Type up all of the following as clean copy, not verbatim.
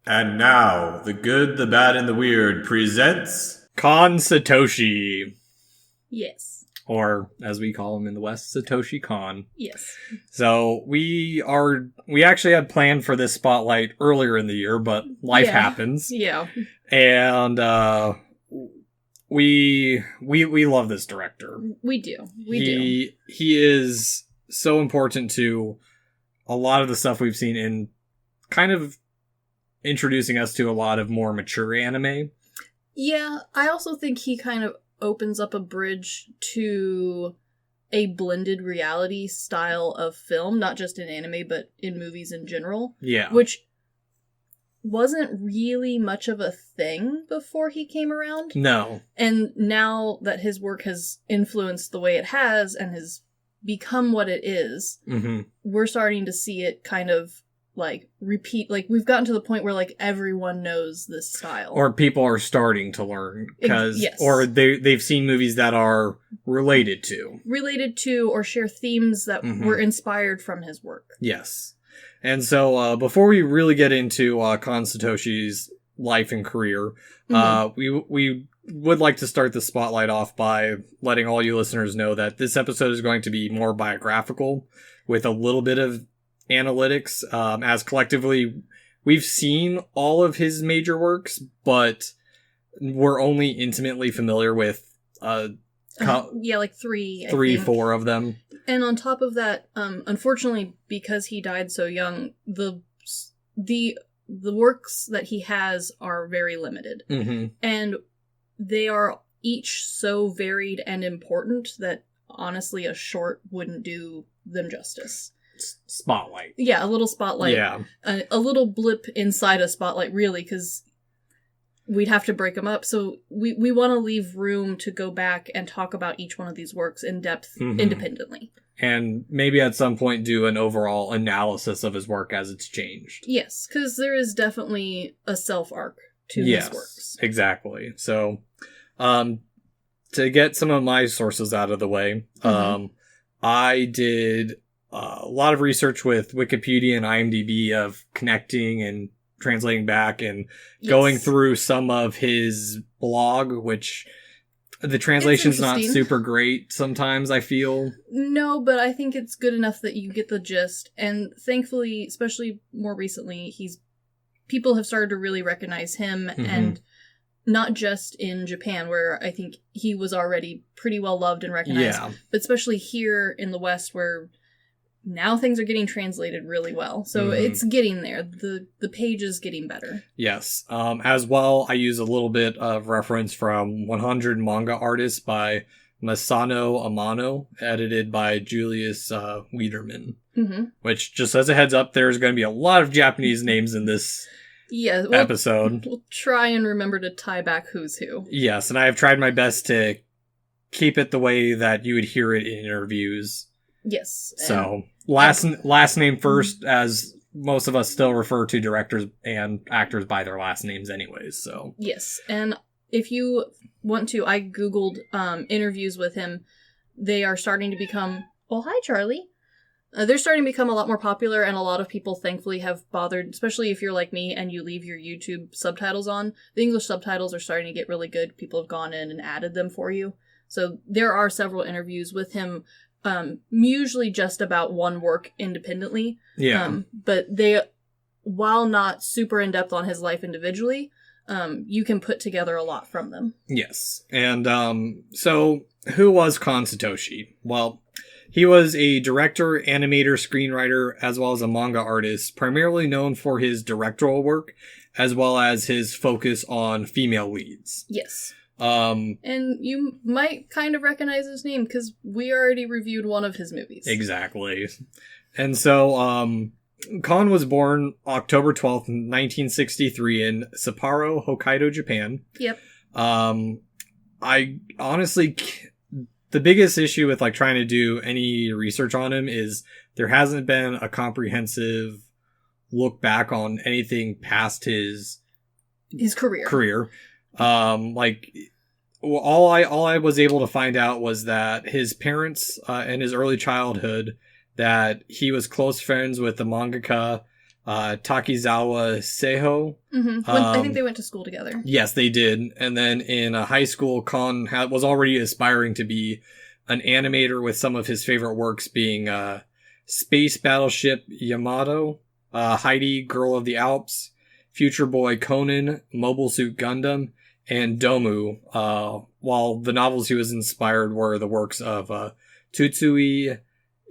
And now, The Good, the Bad, and the Weird presents... Kon Satoshi. Yes. Or, as we call him in the West, Satoshi Kon. Yes. So, we actually had planned for this spotlight earlier in the year, but life happens. Yeah. And, we love this director. We do. We do. He is so important to a lot of the stuff we've seen in kind of introducing us to a lot of more mature anime. Yeah, I also think he kind of opens up a bridge to a blended reality style of film, not just in anime, but in movies in general. Yeah. Which wasn't really much of a thing before he came around. No. And now that his work has influenced the way it has and has become what it is, we're starting to see it kind of repeat. We've gotten to the point where everyone knows this style, or people are starting to learn yes. Or they've seen movies that are related to or share themes that were inspired from his work. Yes. And so before we really get into Kon Satoshi's life and career, we would like to start the spotlight off by letting all you listeners know that this episode is going to be more biographical with a little bit of analytics, as collectively we've seen all of his major works, but we're only intimately familiar with three, four of them. And on top of that, unfortunately, because he died so young, the works that he has are very limited, and they are each so varied and important that honestly a short wouldn't do them justice. Spotlight. Yeah, a little spotlight. Yeah. A little blip inside a spotlight, really, because we'd have to break them up. So we want to leave room to go back and talk about each one of these works in depth independently. And maybe at some point do an overall analysis of his work as it's changed. Yes, because there is definitely a self-arc to his works. Exactly. So, to get some of my sources out of the way, I did a lot of research with Wikipedia and IMDb of connecting and translating back and going through some of his blog, which the translation's not super great sometimes, I feel. No, but I think it's good enough that you get the gist. And thankfully, especially more recently, people have started to really recognize him, and not just in Japan, where I think he was already pretty well loved and recognized, but especially here in the West, where now things are getting translated really well. So it's getting there. The page is getting better. Yes. As well, I use a little bit of reference from 100 Manga Artists by Masano Amano, edited by Julius Wiederman. Which, just as a heads up, there's going to be a lot of Japanese names in this episode. We'll try and remember to tie back who's who. Yes, and I have tried my best to keep it the way that you would hear it in interviews. Yes. So, last name first, as most of us still refer to directors and actors by their last names anyways, so. Yes, and if you want to, I googled interviews with him. They are starting to become... Oh, hi, Charlie. They're starting to become a lot more popular, and a lot of people, thankfully, have bothered, especially if you're like me and you leave your YouTube subtitles on. The English subtitles are starting to get really good. People have gone in and added them for you. So there are several interviews with him, usually just about one work independently. Yeah. But they, while not super in-depth on his life individually, you can put together a lot from them. Yes. And so who was Kon Satoshi? Well, he was a director, animator, screenwriter, as well as a manga artist, primarily known for his directorial work, as well as his focus on female leads. Yes. And you might kind of recognize his name because we already reviewed one of his movies. Exactly. And so, Kon was born October 12th, 1963 in Sapporo, Hokkaido, Japan. Yep. I honestly, the biggest issue with trying to do any research on him is there hasn't been a comprehensive look back on anything past his career. All I was able to find out was that his parents, in his early childhood, that he was close friends with the mangaka Takizawa Seiho. I think they went to school together. Yes, they did. And then in high school, Kon was already aspiring to be an animator, with some of his favorite works being Space Battleship Yamato, Heidi, Girl of the Alps, Future Boy Conan, Mobile Suit Gundam, and Domu, while the novels he was inspired were the works of Tutsui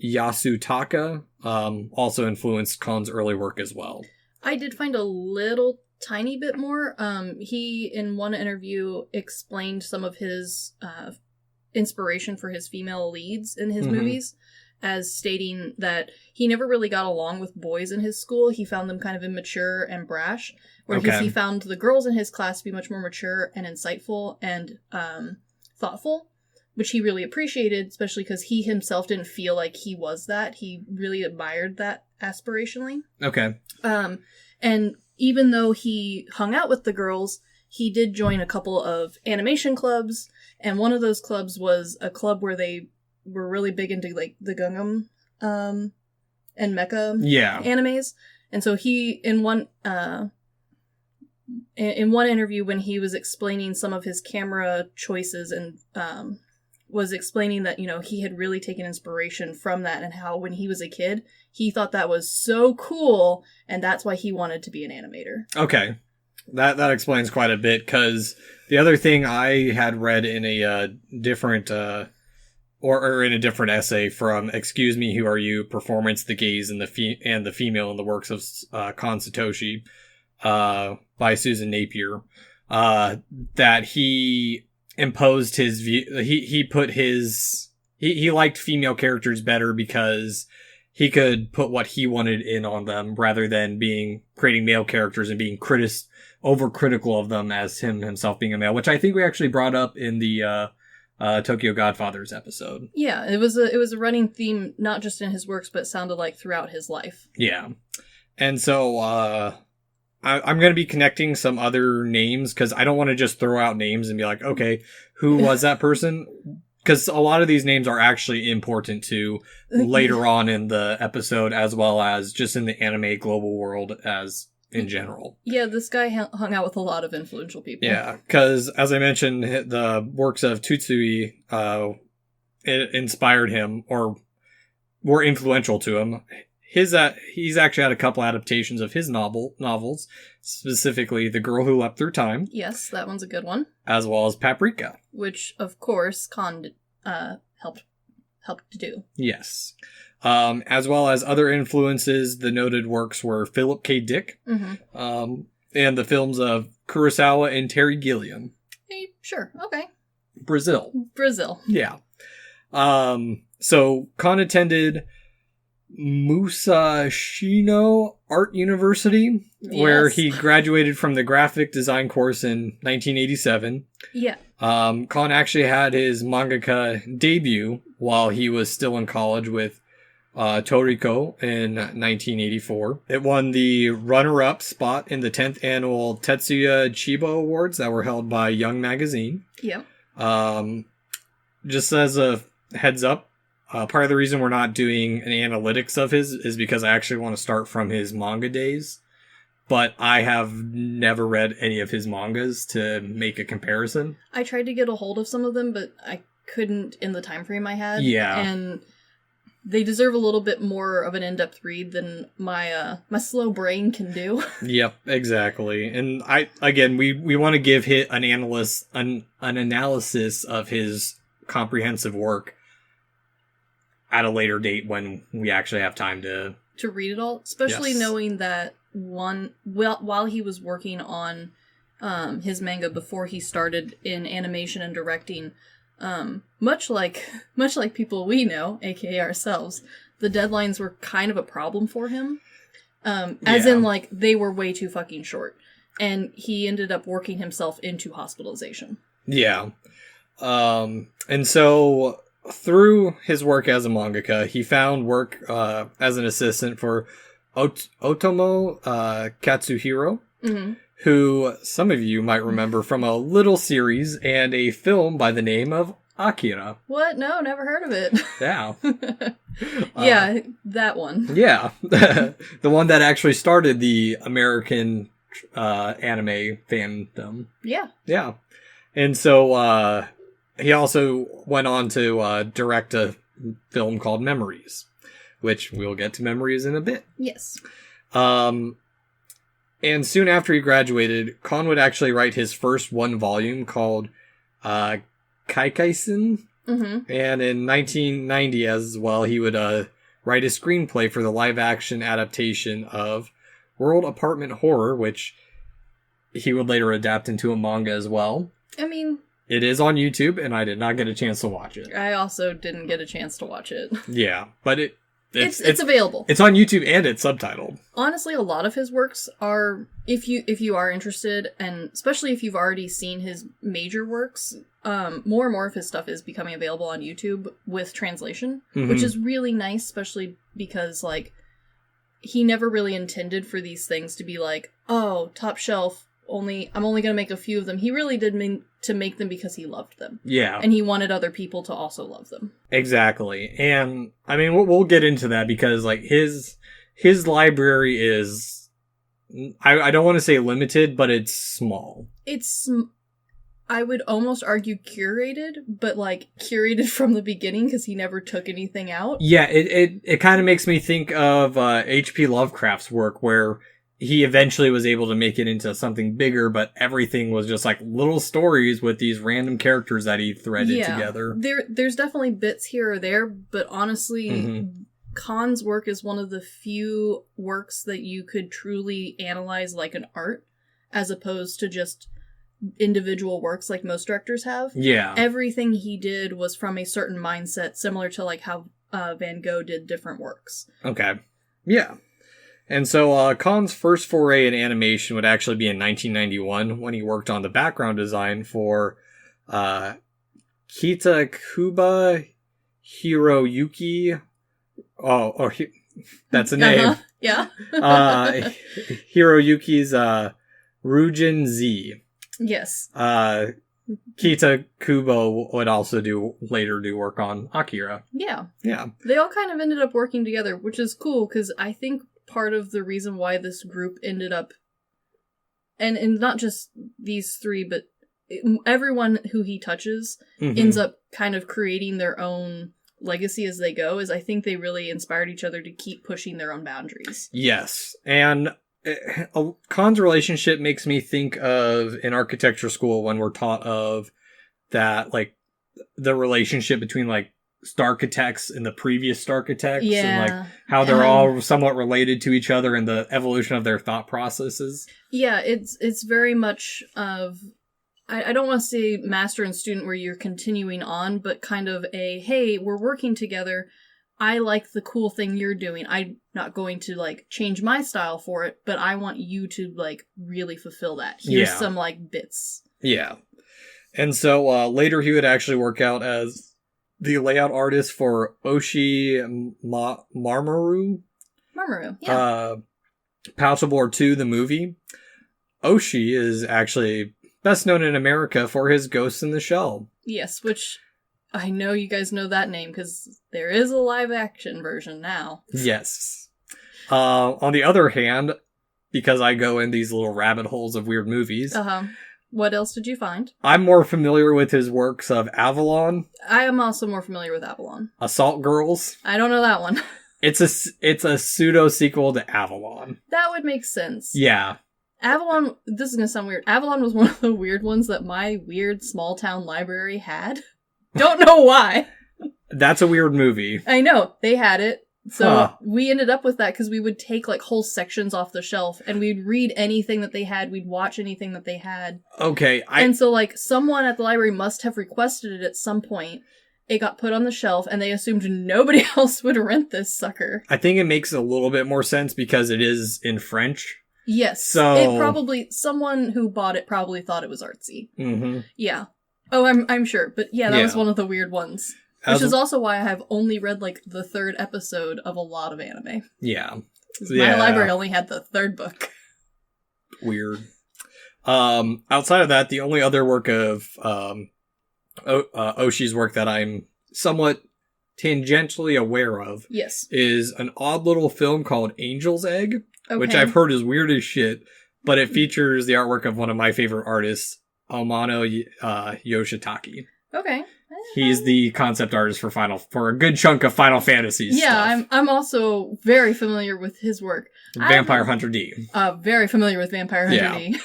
Yasutaka, also influenced Kon's early work as well. I did find a little tiny bit more. He, in one interview, explained some of his inspiration for his female leads in his movies, as stating that he never really got along with boys in his school. He found them kind of immature and brash, whereas he found the girls in his class to be much more mature and insightful and thoughtful, which he really appreciated, especially because he himself didn't feel like he was that. He really admired that aspirationally. Okay. And even though he hung out with the girls, he did join a couple of animation clubs, and one of those clubs was a club where they were really big into like the Gundam and mecha animes. And so he, in one interview when he was explaining some of his camera choices and was explaining that, you know, he had really taken inspiration from that, and how when he was a kid, he thought that was so cool, and that's why he wanted to be an animator. Okay. That explains quite a bit, because the other thing I had read in a different or in a different essay from Excuse Me, Who Are You? Performance, the Gaze, and the Female in the Works of Kon Satoshi by Susan Napier, that he imposed his view. He liked female characters better because he could put what he wanted in on them, rather than creating male characters and being overcritical of them as himself being a male, which I think we actually brought up in the Tokyo Godfathers episode. Yeah, it was a running theme, not just in his works, but it sounded like throughout his life. Yeah. And so I'm going to be connecting some other names, because I don't want to just throw out names and be like, okay, who was that person? Because a lot of these names are actually important to later on in the episode, as well as just in the anime global world as in general. Yeah, this guy hung out with a lot of influential people. Yeah, because as I mentioned, the works of Tutsui it inspired him, or were influential to him. He's actually had a couple adaptations of his novels, specifically The Girl Who Leapt Through Time. Yes, that one's a good one. As well as Paprika. Which, of course, Kon helped to do. Yes. As well as other influences, the noted works were Philip K. Dick, and the films of Kurosawa and Terry Gilliam. Hey, sure, okay. Brazil. Yeah. So Kon attended Musashino Art University, where he graduated from the graphic design course in 1987. Yeah. Kon actually had his mangaka debut while he was still in college with Toriko in 1984. It won the runner-up spot in the 10th annual Tetsuya Chiba Awards that were held by Young Magazine. Yep. Just as a heads up, part of the reason we're not doing an analytics of his is because I actually want to start from his manga days. But I have never read any of his mangas to make a comparison. I tried to get a hold of some of them, but I couldn't in the time frame I had. Yeah. And they deserve a little bit more of an in-depth read than my slow brain can do. Yep, exactly. And we want to give an analysis of his comprehensive work at a later date when we actually have time to read it all, especially knowing that while he was working on his manga before he started in animation and directing, much like people we know, aka ourselves, the deadlines were kind of a problem for him. As in, like, they were way too fucking short. And he ended up working himself into hospitalization. Yeah. And so through his work as a mangaka, he found work as an assistant for Otomo Katsuhiro, who some of you might remember from a little series and a film by the name of Akira. What? No, never heard of it. Yeah. Yeah, that one. Yeah. The one that actually started the American anime fandom. Yeah. Yeah. And so he also went on to direct a film called Memories, which we'll get to Memories in a bit. Yes. And soon after he graduated, Kon would actually write his first one volume called Kaikaisen. Mm-hmm. And in 1990 as well, he would write a screenplay for the live-action adaptation of World Apartment Horror, which he would later adapt into a manga as well. I mean... It is on YouTube, and I did not get a chance to watch it. I also didn't get a chance to watch it. Yeah, but it's available. It's on YouTube, and it's subtitled. Honestly, a lot of his works are, if you are interested, and especially if you've already seen his major works, more and more of his stuff is becoming available on YouTube with translation, which is really nice, especially because, like, he never really intended for these things to be like, oh, top shelf, I'm only going to make a few of them. He really did mean to make them because he loved them. Yeah. And he wanted other people to also love them. Exactly. And, I mean, we'll get into that because, like, his library is, I don't want to say limited, but it's small. It's, I would almost argue curated, but, like, curated from the beginning because he never took anything out. Yeah, it kind of makes me think of H.P. Lovecraft's work where he eventually was able to make it into something bigger, but everything was just like little stories with these random characters that he threaded together. There's definitely bits here or there, but honestly, Kon's work is one of the few works that you could truly analyze like an art, as opposed to just individual works like most directors have. Yeah. Everything he did was from a certain mindset, similar to like how Van Gogh did different works. Okay. Yeah. And so Kon's first foray in animation would actually be in 1991 when he worked on the background design for Kitakuba Hiroyuki. That's a name. Yeah. Hiroyuki's Rujin Z. Yes. Kitakubo would also later do work on Akira. Yeah. Yeah. They all kind of ended up working together, which is cool because I think part of the reason why this group ended up, and not just these three, but everyone who he touches ends up kind of creating their own legacy as they go, is I think they really inspired each other to keep pushing their own boundaries. Yes, and Kon's relationship makes me think of in architecture school when we're taught of that, like, the relationship between, like, Starchitects and the previous Starchitects, and like how they're all somewhat related to each other and the evolution of their thought processes. Yeah, it's very much of, I don't want to say master and student where you're continuing on, but kind of a, hey, we're working together. I like the cool thing you're doing. I'm not going to like change my style for it, but I want you to like really fulfill that. Here's some like bits. Yeah. And so later he would actually work out as the layout artist for Oshi Mamoru. Mamoru, yeah. Paddleboard 2, the movie. Oshi is actually best known in America for his Ghost in the Shell. Yes, which I know you guys know that name because there is a live action version now. Yes. On the other hand, because I go in these little rabbit holes of weird movies. What else did you find? I'm more familiar with his works of Avalon. I am also more familiar with Avalon. Assault Girls. I don't know that one. It's a pseudo sequel to Avalon. That would make sense. Yeah. Avalon, this is going to sound weird. Avalon was one of the weird ones that my weird small town library had. Don't know why. That's a weird movie. I know. They had it. So we ended up with that because we would take like whole sections off the shelf and we'd read anything that they had. We'd watch anything that they had. Okay. And so like someone at the library must have requested it at some point. It got put on the shelf and they assumed nobody else would rent this sucker. I think it makes a little bit more sense because it is in French. Yes. So someone who bought it probably thought it was artsy. Mm-hmm. Yeah. Oh, I'm sure. But yeah, that was one of the weird ones. Which is also why I have only read, like, the third episode of a lot of anime. Yeah. My library only had the third book. Weird. Outside of that, the only other work of Oshi's work that I'm somewhat tangentially aware of Yes. is an odd little film called Angel's Egg, Okay. which I've heard is weird as shit, but it features the artwork of one of my favorite artists, Amano Yoshitaki. Okay. He's the concept artist for a good chunk of Final Fantasy stuff. Yeah, I'm also very familiar with his work. Vampire Hunter D. Very familiar with Vampire Hunter Yeah. D.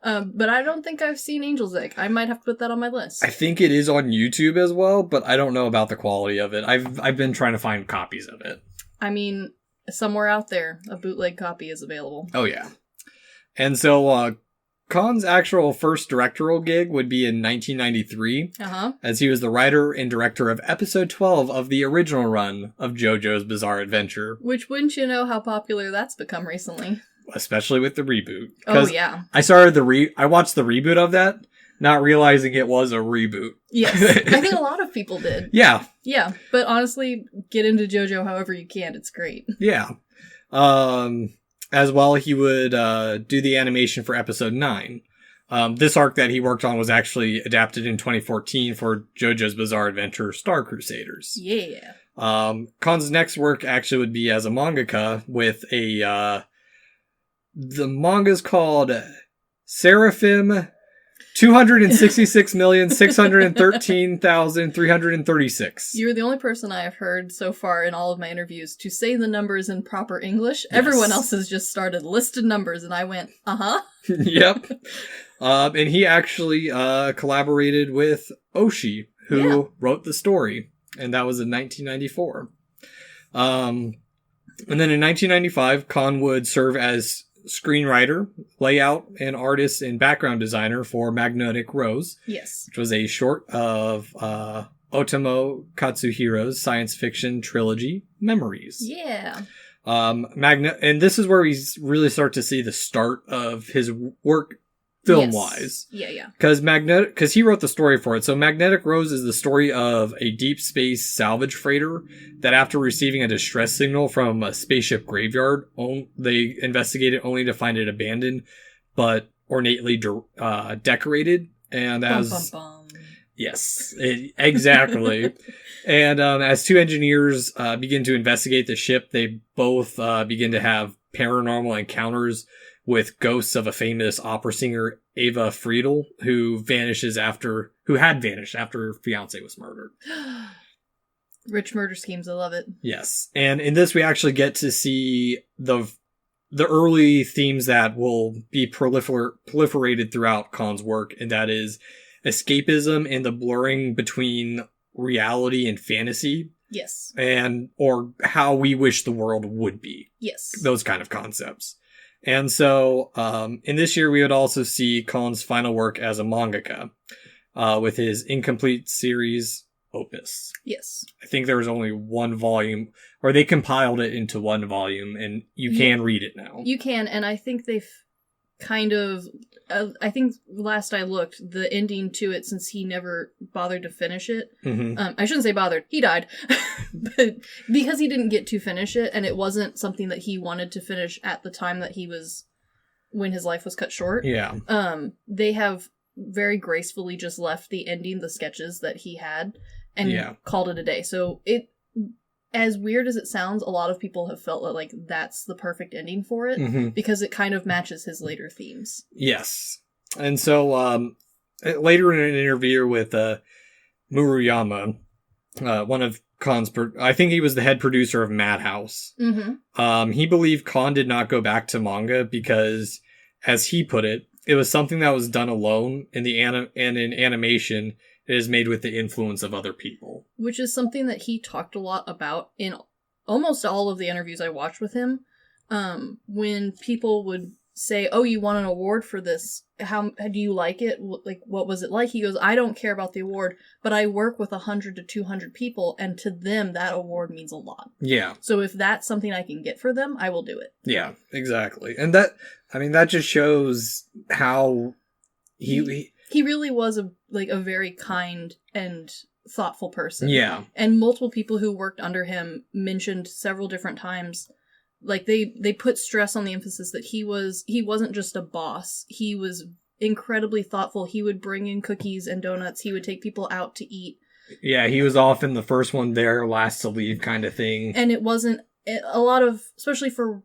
But I don't think I've seen Angel's Egg. I might have to put that on my list. I think it is on YouTube as well, but I don't know about the quality of it. I've been trying to find copies of it. I mean, somewhere out there, a bootleg copy is available. Oh, yeah. And so, Khan's actual first directorial gig would be in 1993, as he was the writer and director of episode 12 of the original run of JoJo's Bizarre Adventure. Which, wouldn't you know how popular that's become recently? Especially with the reboot. Oh, yeah. I started I watched the reboot of that, not realizing it was a reboot. Yes. I think a lot of people did. Yeah. Yeah. But honestly, get into JoJo however you can. It's great. Yeah. As well, he would do the animation for episode 9. This arc that he worked on was actually adapted in 2014 for JoJo's Bizarre Adventure Star Crusaders. Yeah. Khan's next work actually would be as a mangaka with the manga's called Seraphim 266,613,336. You're the only person I have heard so far in all of my interviews to say the numbers in proper English. Yes. Everyone else has just started listed numbers, and I went, Yep. And he actually collaborated with Oshii, who wrote the story, and that was in 1994. And then in 1995, Khan would serve as screenwriter, layout, and artist and background designer for Magnetic Rose. Yes. Which was a short of Otomo Katsuhiro's science fiction trilogy, Memories. Yeah. And this is where we really start to see the start of his work film-wise. Yes. Yeah. Because he wrote the story for it. So Magnetic Rose is the story of a deep space salvage freighter that after receiving a distress signal from a spaceship graveyard, they investigate it only to find it abandoned, but ornately decorated. And yes, exactly. And as two engineers begin to investigate the ship, they both begin to have paranormal encounters with ghosts of a famous opera singer, Ava Friedel, who had vanished after her fiance was murdered. Rich murder schemes, I love it. Yes. And in this, we actually get to see the early themes that will be proliferated throughout Khan's work, and that is escapism and the blurring between reality and fantasy. Yes. Or how we wish the world would be. Yes. Those kind of concepts. And so, in this year, we would also see Khan's final work as a mangaka, with his incomplete series, Opus. Yes. I think there was only one volume, or they compiled it into one volume, and you can read it now. You can, and I think they've kind of, I think last I looked, the ending to it, since he never bothered to finish it, I shouldn't say bothered, he died, but because he didn't get to finish it, and it wasn't something that he wanted to finish at the time that when his life was cut short, they have very gracefully just left the ending, the sketches that he had, and called it a day. So as weird as it sounds, a lot of people have felt that, like, that's the perfect ending for it, because it kind of matches his later themes. Yes. And so, later in an interview with Muruyama, one of Khan's, I think he was the head producer of Madhouse, he believed Khan did not go back to manga because, as he put it, it was something that was done alone, and in animation, it is made with the influence of other people. Which is something that he talked a lot about in almost all of the interviews I watched with him. When people would say, "Oh, you won an award for this. How do you like it? Like, what was it like?" He goes, "I don't care about the award, but I work with 100 to 200 people, and to them, that award means a lot." Yeah. So if that's something I can get for them, I will do it. Yeah, exactly. And that just shows how he really was a very kind and thoughtful person. Yeah. And multiple people who worked under him mentioned several different times, like, they put stress on the emphasis that he wasn't just a boss. He was incredibly thoughtful. He would bring in cookies and donuts. He would take people out to eat. Yeah, he was often the first one there, last to leave kind of thing. And it wasn't a lot of, especially for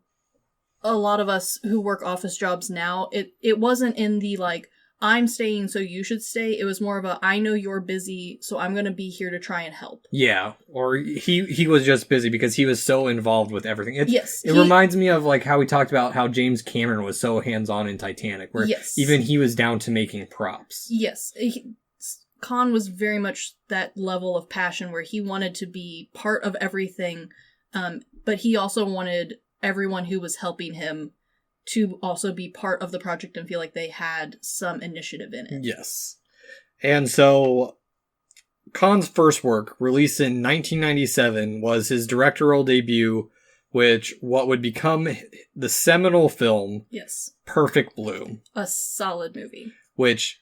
a lot of us who work office jobs now, it wasn't in the like, I'm staying so you should stay. It was more of a, I know you're busy, so I'm going to be here to try and help. Yeah, or he was just busy because he was so involved with everything. It reminds me of like how we talked about how James Cameron was so hands-on in Titanic, where even he was down to making props. Yes. Khan was very much that level of passion where he wanted to be part of everything, but he also wanted everyone who was helping him to also be part of the project and feel like they had some initiative in it. Yes. And so Khan's first work, released in 1997, was his directorial debut, what would become the seminal film, Perfect Blue. A solid movie. Which,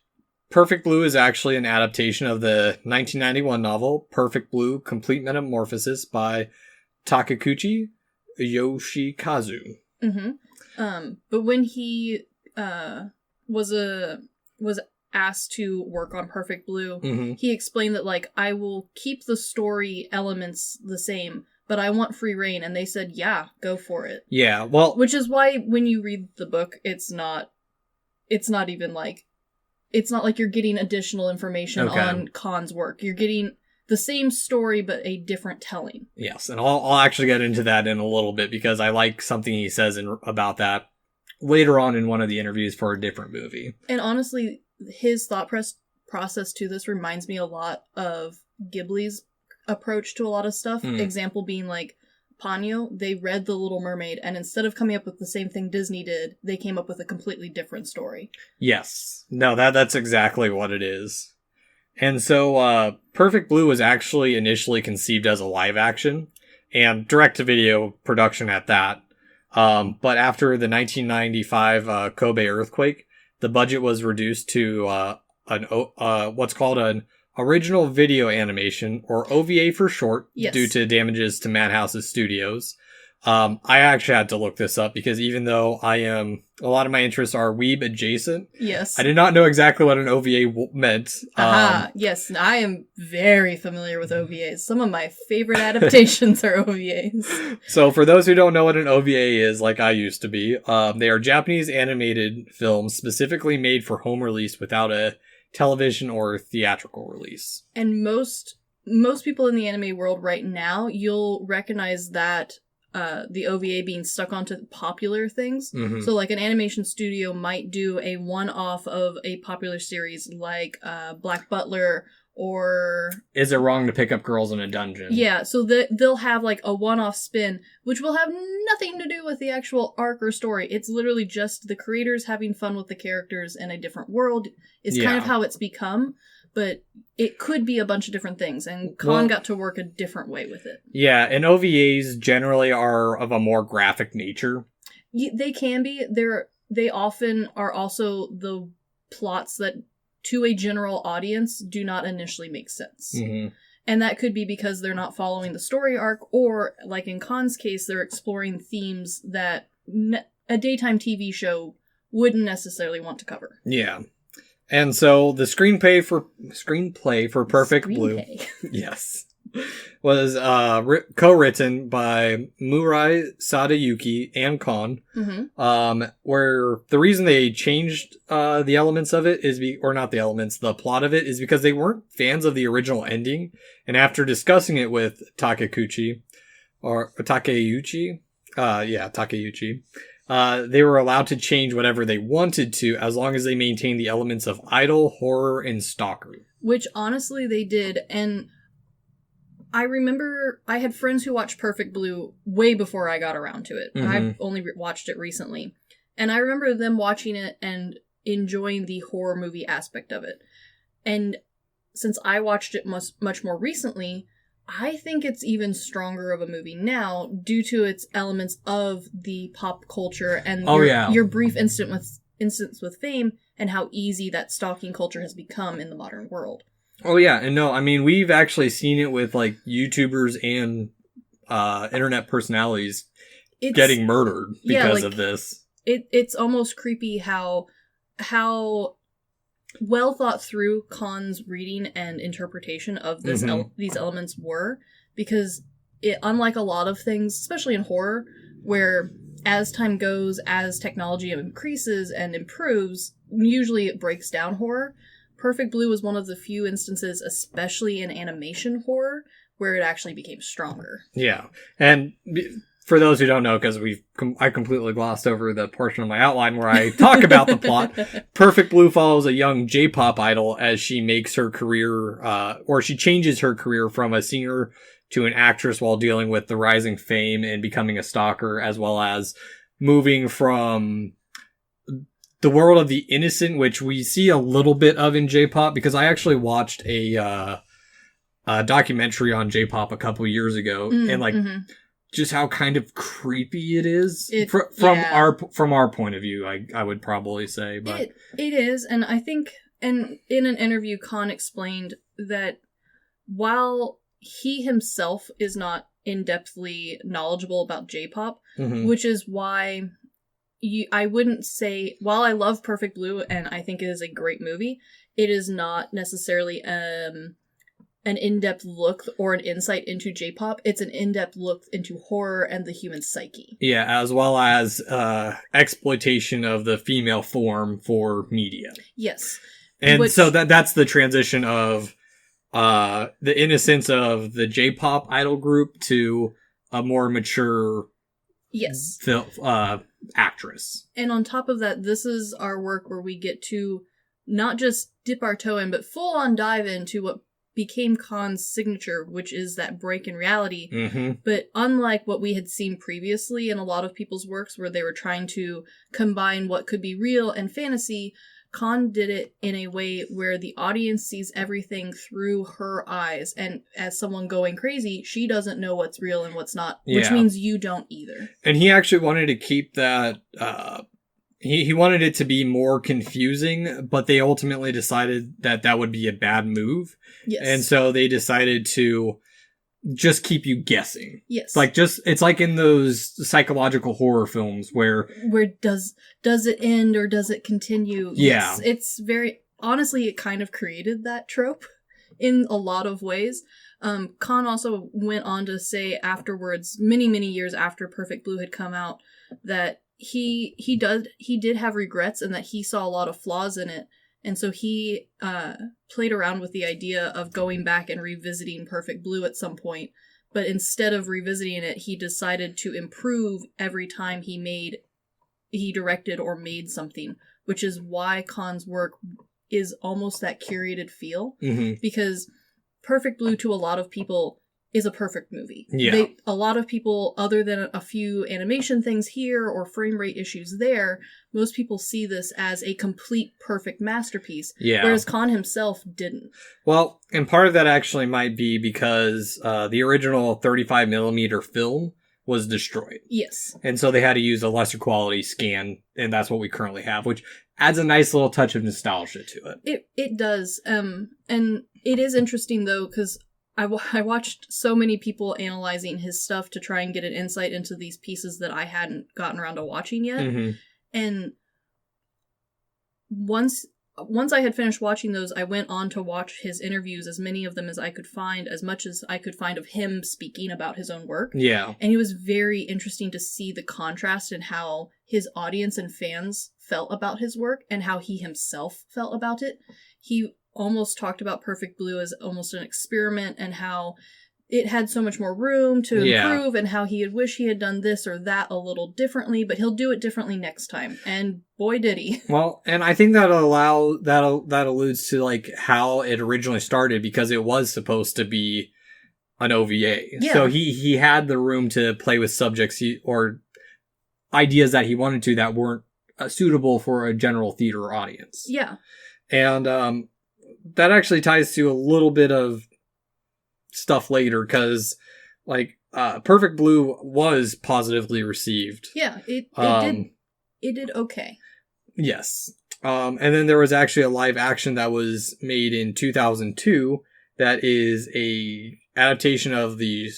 Perfect Blue is actually an adaptation of the 1991 novel, Perfect Blue, Complete Metamorphosis by Takeuchi Yoshikazu. Mm-hmm. But when he was asked to work on Perfect Blue, he explained that, like, I will keep the story elements the same, but I want free reign. And they said, yeah, go for it. Yeah, well... Which is why when you read the book, it's not even like... It's not like you're getting additional information on Khan's work. You're getting the same story, but a different telling. Yes, and I'll actually get into that in a little bit, because I like something he says about that later on in one of the interviews for a different movie. And honestly, his thought process to this reminds me a lot of Ghibli's approach to a lot of stuff. Example being like Ponyo, they read The Little Mermaid, and instead of coming up with the same thing Disney did, they came up with a completely different story. Yes. No, that's exactly what it is. And so, Perfect Blue was actually initially conceived as a live action, and direct-to-video production at that. But after the 1995 Kobe earthquake, the budget was reduced to what's called an original video animation, or OVA for short, due to damages to Madhouse's studios. I actually had to look this up, because even though a lot of my interests are weeb adjacent, I did not know exactly what an OVA meant. Yes, I am very familiar with OVAs. Some of my favorite adaptations are OVAs. So for those who don't know what an OVA is, like I used to be, they are Japanese animated films specifically made for home release without a television or theatrical release. And most people in the anime world right now, you'll recognize that the OVA being stuck onto popular things. So like an animation studio might do a one-off of a popular series like Black Butler, or... Is It Wrong to Pick Up Girls in a Dungeon? Yeah, so they'll have like a one-off spin, which will have nothing to do with the actual arc or story. It's literally just the creators having fun with the characters in a different world is kind of how it's become. But it could be a bunch of different things, and Khan got to work a different way with it. Yeah, and OVAs generally are of a more graphic nature. They can be. They often are also the plots that, to a general audience, do not initially make sense. And that could be because they're not following the story arc, or, like in Khan's case, they're exploring themes that a daytime TV show wouldn't necessarily want to cover. Yeah. And so the screenplay for Perfect Blue, was co-written by Murai Sadayuki and Khan. Where the reason they changed the elements of it the plot of it is because they weren't fans of the original ending, and after discussing it with Takeuchi, they were allowed to change whatever they wanted to, as long as they maintained the elements of idol, horror, and stalker. Which, honestly, they did. And I remember I had friends who watched Perfect Blue way before I got around to it. I've only watched it recently. And I remember them watching it and enjoying the horror movie aspect of it. And since I watched it much more recently, I think it's even stronger of a movie now due to its elements of the pop culture and your brief instance with fame, and how easy that stalking culture has become in the modern world. Oh yeah, and no, I mean, we've actually seen it with like YouTubers and internet personalities getting murdered because of this. It's almost creepy how well thought through Khan's reading and interpretation of this these elements were, because it, unlike a lot of things, especially in horror, where as time goes, as technology increases and improves, usually it breaks down horror. Perfect Blue was one of the few instances, especially in animation horror, where it actually became stronger. Yeah. And for those who don't know, because I completely glossed over the portion of my outline where I talk about the plot, Perfect Blue follows a young J-pop idol as she makes her career, or she changes her career from a singer to an actress while dealing with the rising fame and becoming a stalker, as well as moving from the world of the innocent, which we see a little bit of in J-pop, because I actually watched a documentary on J-pop a couple years ago, and just how kind of creepy it is from our point of view. I would probably say, but it is, and I think, and in an interview, Khan explained that while he himself is not in-depthly knowledgeable about J-pop, which is why I wouldn't say, while I love Perfect Blue and I think it is a great movie, it is not necessarily an in-depth look or an insight into J-pop. It's an in-depth look into horror and the human psyche. Yeah, as well as exploitation of the female form for media. Yes. And so that's the transition of the innocence of the J-pop idol group to a more mature actress. And on top of that, this is our work where we get to not just dip our toe in, but full on dive into what became Khan's signature, which is that break in reality. But unlike what we had seen previously in a lot of people's works where they were trying to combine what could be real and fantasy, Khan did it in a way where the audience sees everything through her eyes, and as someone going crazy, she doesn't know what's real and what's not, which means you don't either. And he actually wanted to keep that, he wanted it to be more confusing, but they ultimately decided that that would be a bad move. Yes. And so they decided to just keep you guessing. Yes. It's like in those psychological horror films where does it end or does it continue? Yeah. Yes, it's very, honestly, it kind of created that trope in a lot of ways. Khan also went on to say afterwards, many, many years after Perfect Blue had come out, that he did have regrets and that he saw a lot of flaws in it. And so he played around with the idea of going back and revisiting Perfect Blue at some point. But instead of revisiting it, he decided to improve every time he directed or made something, which is why Khan's work is almost that curated feel. Because Perfect Blue, to a lot of people, is a perfect movie. Yeah. A lot of people, other than a few animation things here or frame rate issues there, most people see this as a complete perfect masterpiece. Yeah. Whereas Khan himself didn't. Well, and part of that actually might be because the original 35mm film was destroyed. Yes. And so they had to use a lesser quality scan, and that's what we currently have, which adds a nice little touch of nostalgia to it. It does. And it is interesting, though, because I watched so many people analyzing his stuff to try and get an insight into these pieces that I hadn't gotten around to watching yet. And once I had finished watching those, I went on to watch his interviews, as many of them as I could find, as much as I could find of him speaking about his own work. Yeah. And it was very interesting to see the contrast in how his audience and fans felt about his work and how he himself felt about it. He almost talked about Perfect Blue as almost an experiment and how it had so much more room to improve and how he had wished he had done this or that a little differently, but he'll do it differently next time. And boy, did he. Well, and I think that alludes to like how it originally started, because it was supposed to be an OVA. Yeah. So he had the room to play with subjects or ideas that he wanted to that weren't suitable for a general theater audience. Yeah. And that actually ties to a little bit of stuff later, because like Perfect Blue was positively received. Yeah, it did okay. Yes. And then there was actually a live action that was made in 2002 that is a adaptation of the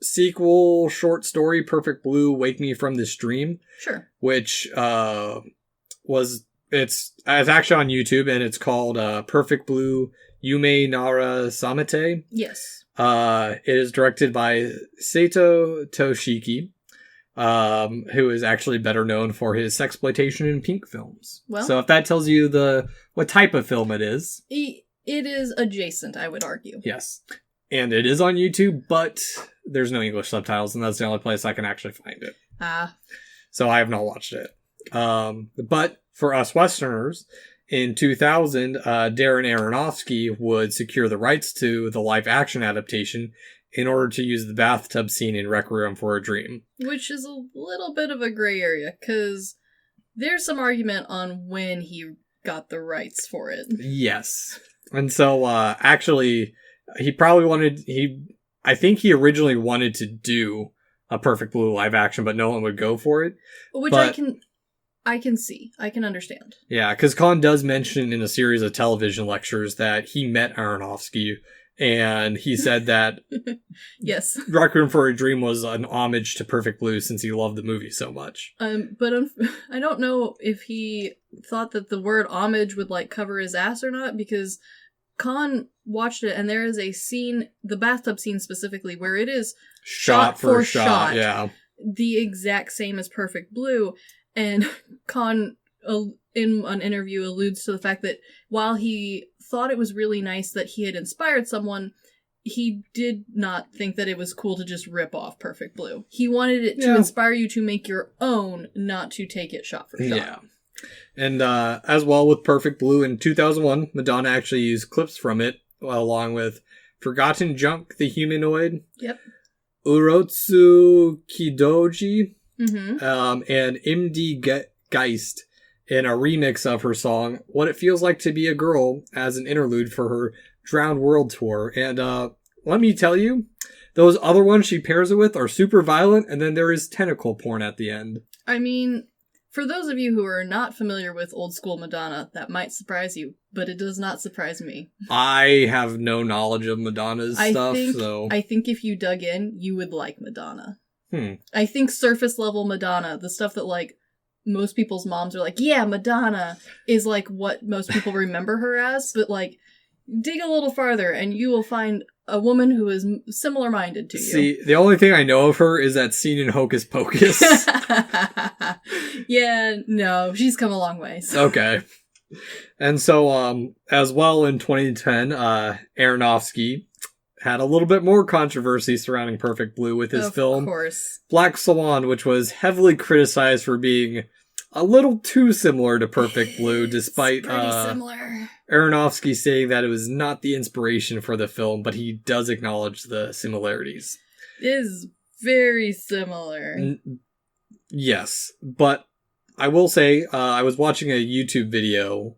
sequel short story Perfect Blue, Wake Me From This Dream. Sure. Which was It's actually on YouTube, and it's called Perfect Blue Yume Nara Samate. Yes. It is directed by Sato Toshiki, who is actually better known for his sexploitation in Pink films. Well, so if that tells you what type of film it is. It is adjacent, I would argue. Yes. And it is on YouTube, but there's no English subtitles, and that's the only place I can actually find it. So I have not watched it. But for us Westerners, in 2000, Darren Aronofsky would secure the rights to the live-action adaptation in order to use the bathtub scene in Requiem for a Dream. Which is a little bit of a gray area, because there's some argument on when he got the rights for it. Yes. And so, actually, I think he originally wanted to do a Perfect Blue live action, but no one would go for it. Which I can see. I can understand. Yeah, because Kon does mention in a series of television lectures that he met Aronofsky, and he said that yes, Requiem for a Dream was an homage to Perfect Blue since he loved the movie so much. But I don't know if he thought that the word homage would cover his ass or not, because Kon watched it, and there is a scene, the bathtub scene specifically, where it is shot for shot, yeah, the exact same as Perfect Blue. And Kon, in an interview, alludes to the fact that while he thought it was really nice that he had inspired someone, he did not think that it was cool to just rip off Perfect Blue. He wanted it to inspire you to make your own, not to take it shot for shot. Yeah. And as well with Perfect Blue, in 2001, Madonna actually used clips from it, along with Forgotten Junk, the Humanoid. Yep. Urotsu Kidoji. Mm-hmm. And MD Geist in a remix of her song What It Feels Like to Be a Girl as an interlude for her Drowned World tour. And let me tell you, those other ones she pairs it with are super violent, and then there is tentacle porn at the end. I mean, for those of you who are not familiar with old school Madonna, that might surprise you, but it does not surprise me. I have no knowledge of Madonna's stuff, so I think if you dug in, you would like Madonna. I think surface level Madonna, the stuff that most people's moms are like, yeah, Madonna, is what most people remember her as, but dig a little farther and you will find a woman who is similar minded to you. See, the only thing I know of her is that scene in Hocus Pocus. Yeah, no, she's come a long way. So. Okay. And so, as well in 2010, Aronofsky had a little bit more controversy surrounding Perfect Blue with his film Black Swan, which was heavily criticized for being a little too similar to Perfect Blue, despite similar. Aronofsky saying that it was not the inspiration for the film, but he does acknowledge the similarities. It is very similar. Yes, but I will say, I was watching a YouTube video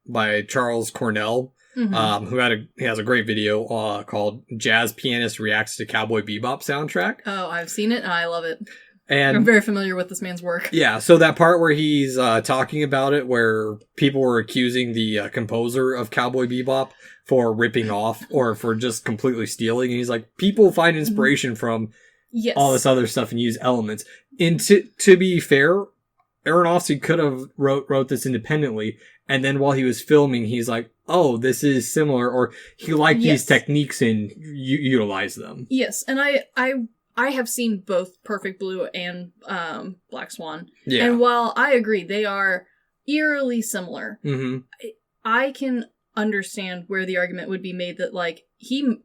by Charles Cornell, mm-hmm. He has a great video called Jazz Pianist Reacts to Cowboy Bebop Soundtrack. Oh, I've seen it and I love it. And I'm very familiar with this man's work. Yeah, so that part where he's talking about it, where people were accusing the composer of Cowboy Bebop for ripping off or for just completely stealing, and he's like, people find inspiration from all this other stuff and use elements. And to be fair, Aronofsky could have wrote this independently, and then while he was filming, he's like, oh, this is similar, or he liked these techniques and utilized them. Yes, and I have seen both Perfect Blue and Black Swan, and while I agree they are eerily similar, I can understand where the argument would be made that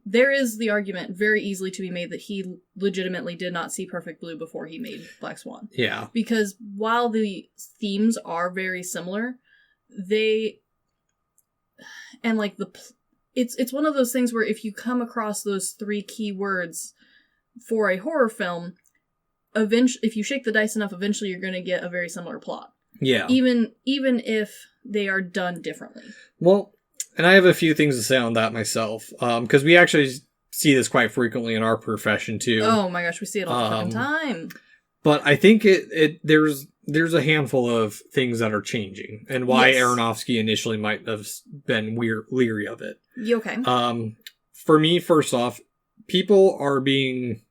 there is the argument very easily to be made that he legitimately did not see Perfect Blue before he made Black Swan. Yeah. Because while the themes are very similar, it's one of those things where if you come across those three key words for a horror film, if you shake the dice enough, eventually you're going to get a very similar plot. Yeah. Even if they are done differently. Well, and I have a few things to say on that myself, because we actually see this quite frequently in our profession too. Oh my gosh, we see it all the fucking time. But I think there's a handful of things that are changing, and why Aronofsky initially might have been leery of it. Okay. For me, first off, people are being,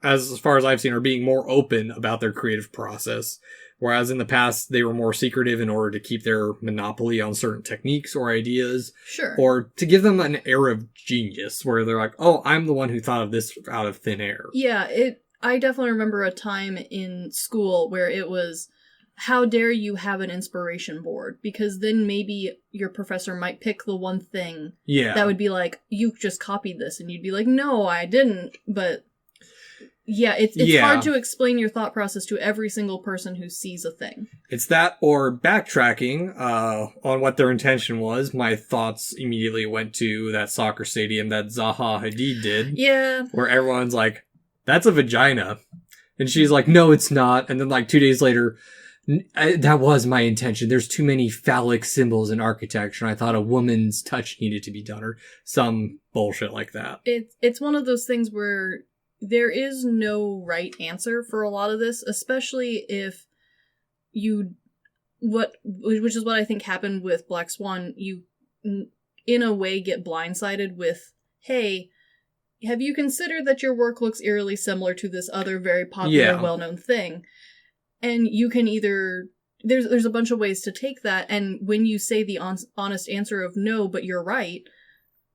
as far as I've seen, are being more open about their creative process, Whereas in the past, they were more secretive in order to keep their monopoly on certain techniques or ideas. Sure. Or to give them an air of genius, where they're like, oh, I'm the one who thought of this out of thin air. Yeah, I definitely remember a time in school where it was, how dare you have an inspiration board? Because then maybe your professor might pick the one thing that would be like, you just copied this. And you'd be like, no, I didn't. But yeah, it's hard to explain your thought process to every single person who sees a thing. It's that or backtracking on what their intention was. My thoughts immediately went to that soccer stadium that Zaha Hadid did. Yeah. Where everyone's like, that's a vagina. And she's like, no, it's not. And then like 2 days later, that was my intention. There's too many phallic symbols in architecture. And I thought a woman's touch needed to be done, or some bullshit like that. It's one of those things where there is no right answer for a lot of this, especially if which is what I think happened with Black Swan. You, in a way, get blindsided with, hey, have you considered that your work looks eerily similar to this other very popular, well-known thing? And you can either... There's a bunch of ways to take that, and when you say the honest answer of no, but you're right,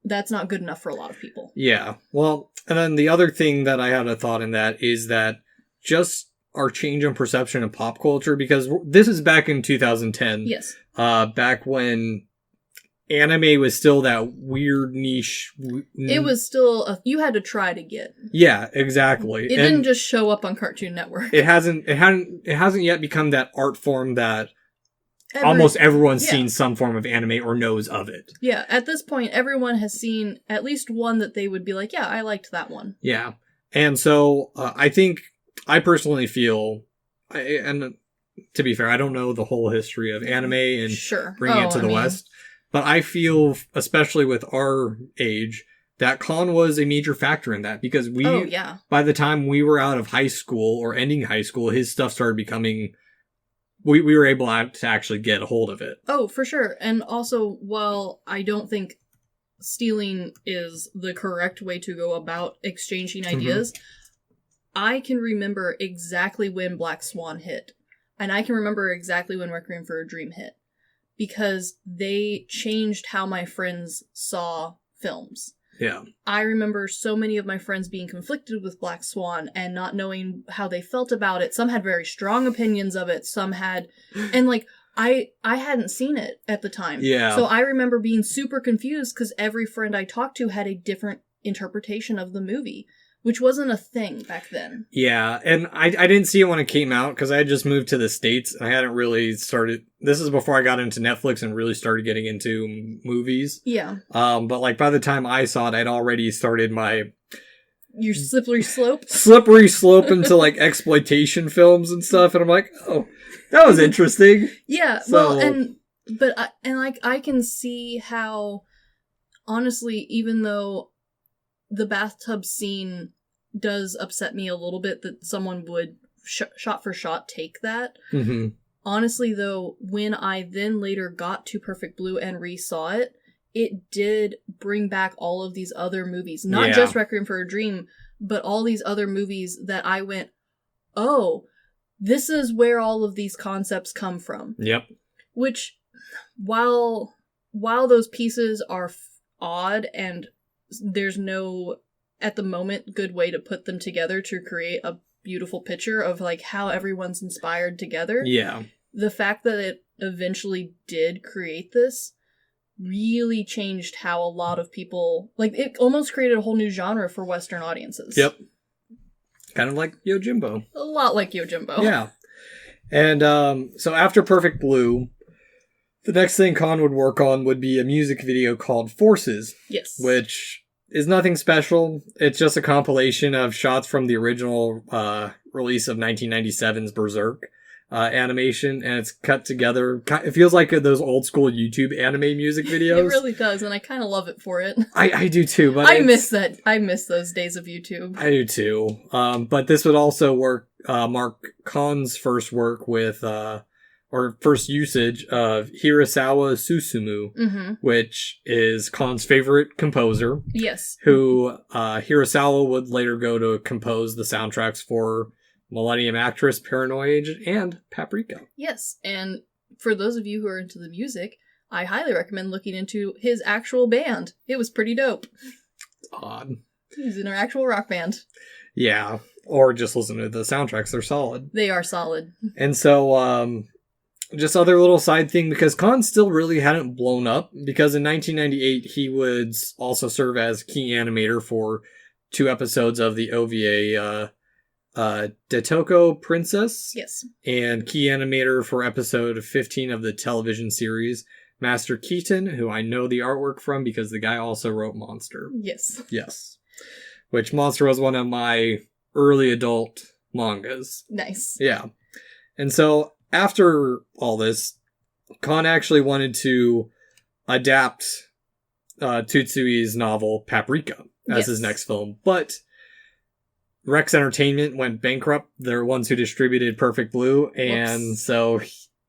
that's not good enough for a lot of people. Yeah. Well, and then the other thing that I had a thought in that is that just our change in perception of pop culture, because this is back in 2010. Yes. Back when anime was still that weird niche. It was still you had to try to get. Yeah, exactly. It didn't just show up on Cartoon Network. It hasn't yet become that art form that almost everyone's seen some form of anime or knows of it. Yeah, at this point, everyone has seen at least one that they would be like, yeah, I liked that one. Yeah. And so I personally feel, and to be fair, I don't know the whole history of anime and bringing it to the West. But I feel, especially with our age, that Kon was a major factor in that, because by the time we were out of high school or ending high school, his stuff started becoming, we were able to actually get a hold of it. Oh, for sure. And also, while I don't think stealing is the correct way to go about exchanging ideas, I can remember exactly when Black Swan hit. And I can remember exactly when Requiem for a Dream hit. Because they changed how my friends saw films. Yeah. I remember so many of my friends being conflicted with Black Swan and not knowing how they felt about it. Some had very strong opinions of it. Some had... And, like, I hadn't seen it at the time. Yeah. So I remember being super confused because every friend I talked to had a different interpretation of the movie, which wasn't a thing back then. Yeah, and I didn't see it when it came out because I had just moved to the States and I hadn't really started... This is before I got into Netflix and really started getting into movies. Yeah. But like by the time I saw it, I'd already started your slippery slope? Slippery slope into like exploitation films and stuff, and I'm like, oh, that was interesting. Yeah, well, I can see how, honestly, even though the bathtub scene does upset me a little bit that someone would shot for shot take that. Mm-hmm. Honestly, though, when I then later got to Perfect Blue and re-saw it, it did bring back all of these other movies. Not just Requiem for a Dream, but all these other movies that I went, oh, this is where all of these concepts come from. Yep. Which, while those pieces are odd and there's no, at the moment, good way to put them together to create a beautiful picture of like how everyone's inspired together. Yeah. The fact that it eventually did create this really changed how a lot of people, like, it almost created a whole new genre for Western audiences. Yep. Kind of like Yojimbo. A lot like Yojimbo. Yeah. And so after Perfect Blue, the next thing Kon would work on would be a music video called Forces. Yes. Which is nothing special. It's just a compilation of shots from the original release of 1997's Berserk animation, and it's cut together. It feels like those old school YouTube anime music videos. It really does, and I kind of love it for it. I do too, but I miss that. I miss those days of YouTube. I do too. But this would also mark Kon's first work with, or first usage of Hirasawa Susumu, which is Kon's favorite composer. Yes. Who Hirasawa would later go to compose the soundtracks for Millennium Actress, Paranoia Agent, and Paprika. Yes, and for those of you who are into the music, I highly recommend looking into his actual band. It was pretty dope. It's odd. He's in an actual rock band. Yeah, or just listen to the soundtracks. They're solid. They are solid. And so, just other little side thing, because Kon still really hadn't blown up, because in 1998 he would also serve as key animator for 2 episodes of the OVA Detoko Princess. Yes. And key animator for episode 15 of the television series Master Keaton, who I know the artwork from because the guy also wrote Monster. Yes. Yes. Which Monster was one of my early adult mangas. Nice. Yeah. And so after all this, Kon actually wanted to adapt Tutsui's novel Paprika as his next film, but Rex Entertainment went bankrupt. They're ones who distributed Perfect Blue, and so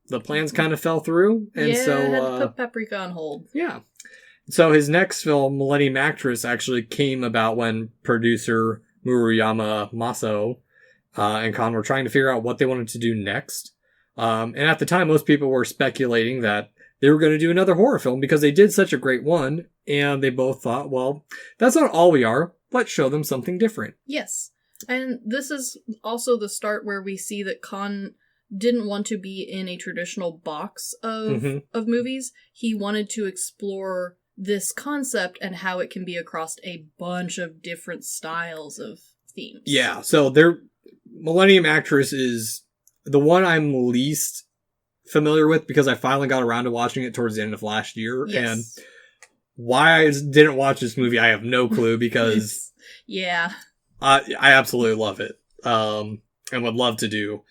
the plans kind of fell through. And had so to put Paprika on hold. Yeah. So his next film, Millennium Actress, actually came about when producer Murayama Maso and Kon were trying to figure out what they wanted to do next. And at the time, most people were speculating that they were going to do another horror film because they did such a great one. And they both thought, well, that's not all we are. Let's show them something different. Yes. And this is also the start where we see that Kon didn't want to be in a traditional box of movies. He wanted to explore this concept and how it can be across a bunch of different styles of themes. Yeah, so Millennium Actress is the one I'm least familiar with because I finally got around to watching it towards the end of last year. Yes. And why I didn't watch this movie, I have no clue because yeah, I absolutely love it. And would love to do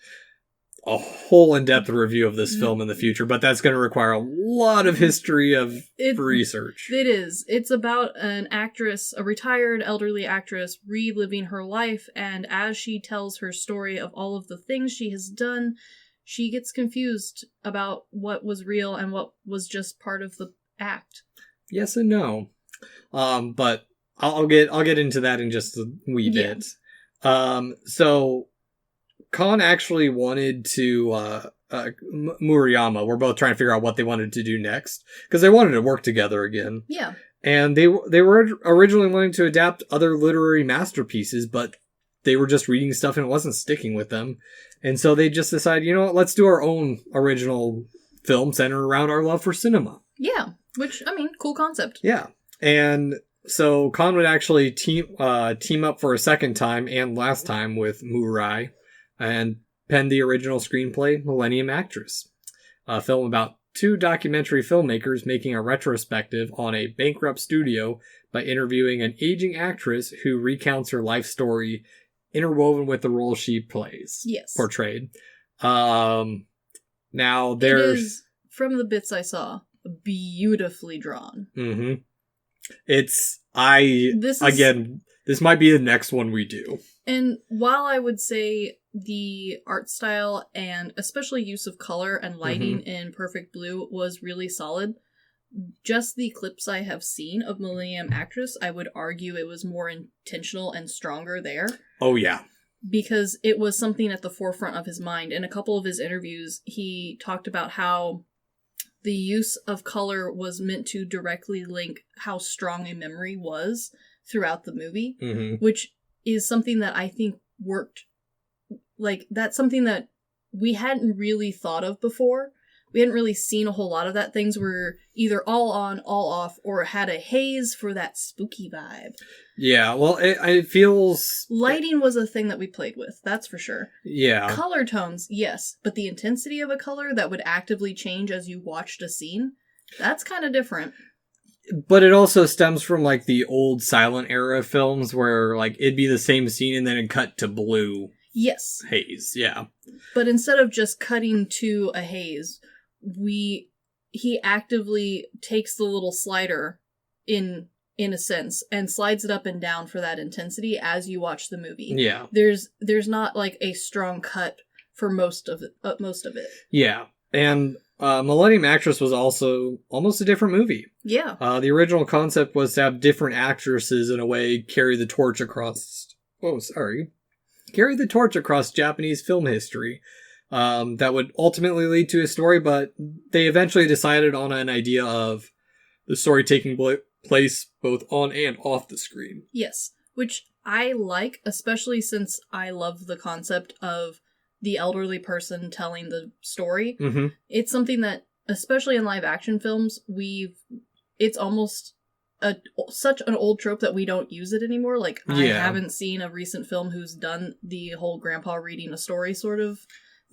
a whole in-depth review of this film in the future, but that's going to require a lot of history of research. It is. It's about an actress, a retired elderly actress, reliving her life, and as she tells her story of all of the things she has done, she gets confused about what was real and what was just part of the act. Yes and no. But I'll get into that in just a wee bit. So Kon actually wanted to, Murayama, we're both trying to figure out what they wanted to do next, because they wanted to work together again. Yeah. And they were originally wanting to adapt other literary masterpieces, but they were just reading stuff and it wasn't sticking with them. And so they just decided, you know what, let's do our own original film centered around our love for cinema. Yeah. Which, I mean, cool concept. Yeah. And so Kon would actually team up for a second time and last time with Murai and penned the original screenplay Millennium Actress, a film about 2 documentary filmmakers making a retrospective on a bankrupt studio by interviewing an aging actress who recounts her life story interwoven with the role she plays. Yes. Portrayed. Now there's... It is, from the bits I saw, beautifully drawn. Mm-hmm. This might be the next one we do. And while I would say the art style and especially use of color and lighting in Perfect Blue was really solid, just the clips I have seen of Millennium Actress, I would argue it was more intentional and stronger there. Oh, yeah. Because it was something at the forefront of his mind. In a couple of his interviews, he talked about how the use of color was meant to directly link how strong a memory was throughout the movie, which is something that I think worked. Like, that's something that we hadn't really thought of before. We hadn't really seen a whole lot of that. Things were either all on, all off, or had a haze for that spooky vibe. Yeah, well, it feels... Lighting was a thing that we played with, that's for sure. Yeah. Color tones, yes. But the intensity of a color that would actively change as you watched a scene, that's kind of different. But it also stems from, like, the old silent era films where, like, it'd be the same scene and then it'd cut to blue. Yes. Haze, yeah. But instead of just cutting to a haze, he actively takes the little slider in a sense and slides it up and down for that intensity as you watch the movie. Yeah. There's not like a strong cut for most of it. Yeah. And Millennium Actress was also almost a different movie. Yeah. The original concept was to have different actresses in a way carry the torch across... Oh, sorry. carry the torch across Japanese film history. That would ultimately lead to a story, but they eventually decided on an idea of the story taking place both on and off the screen. Yes, which I like, especially since I love the concept of the elderly person telling the story. Mm-hmm. It's something that, especially in live action films, it's almost such an old trope that we don't use it anymore. Like, I haven't seen a recent film who's done the whole grandpa reading a story sort of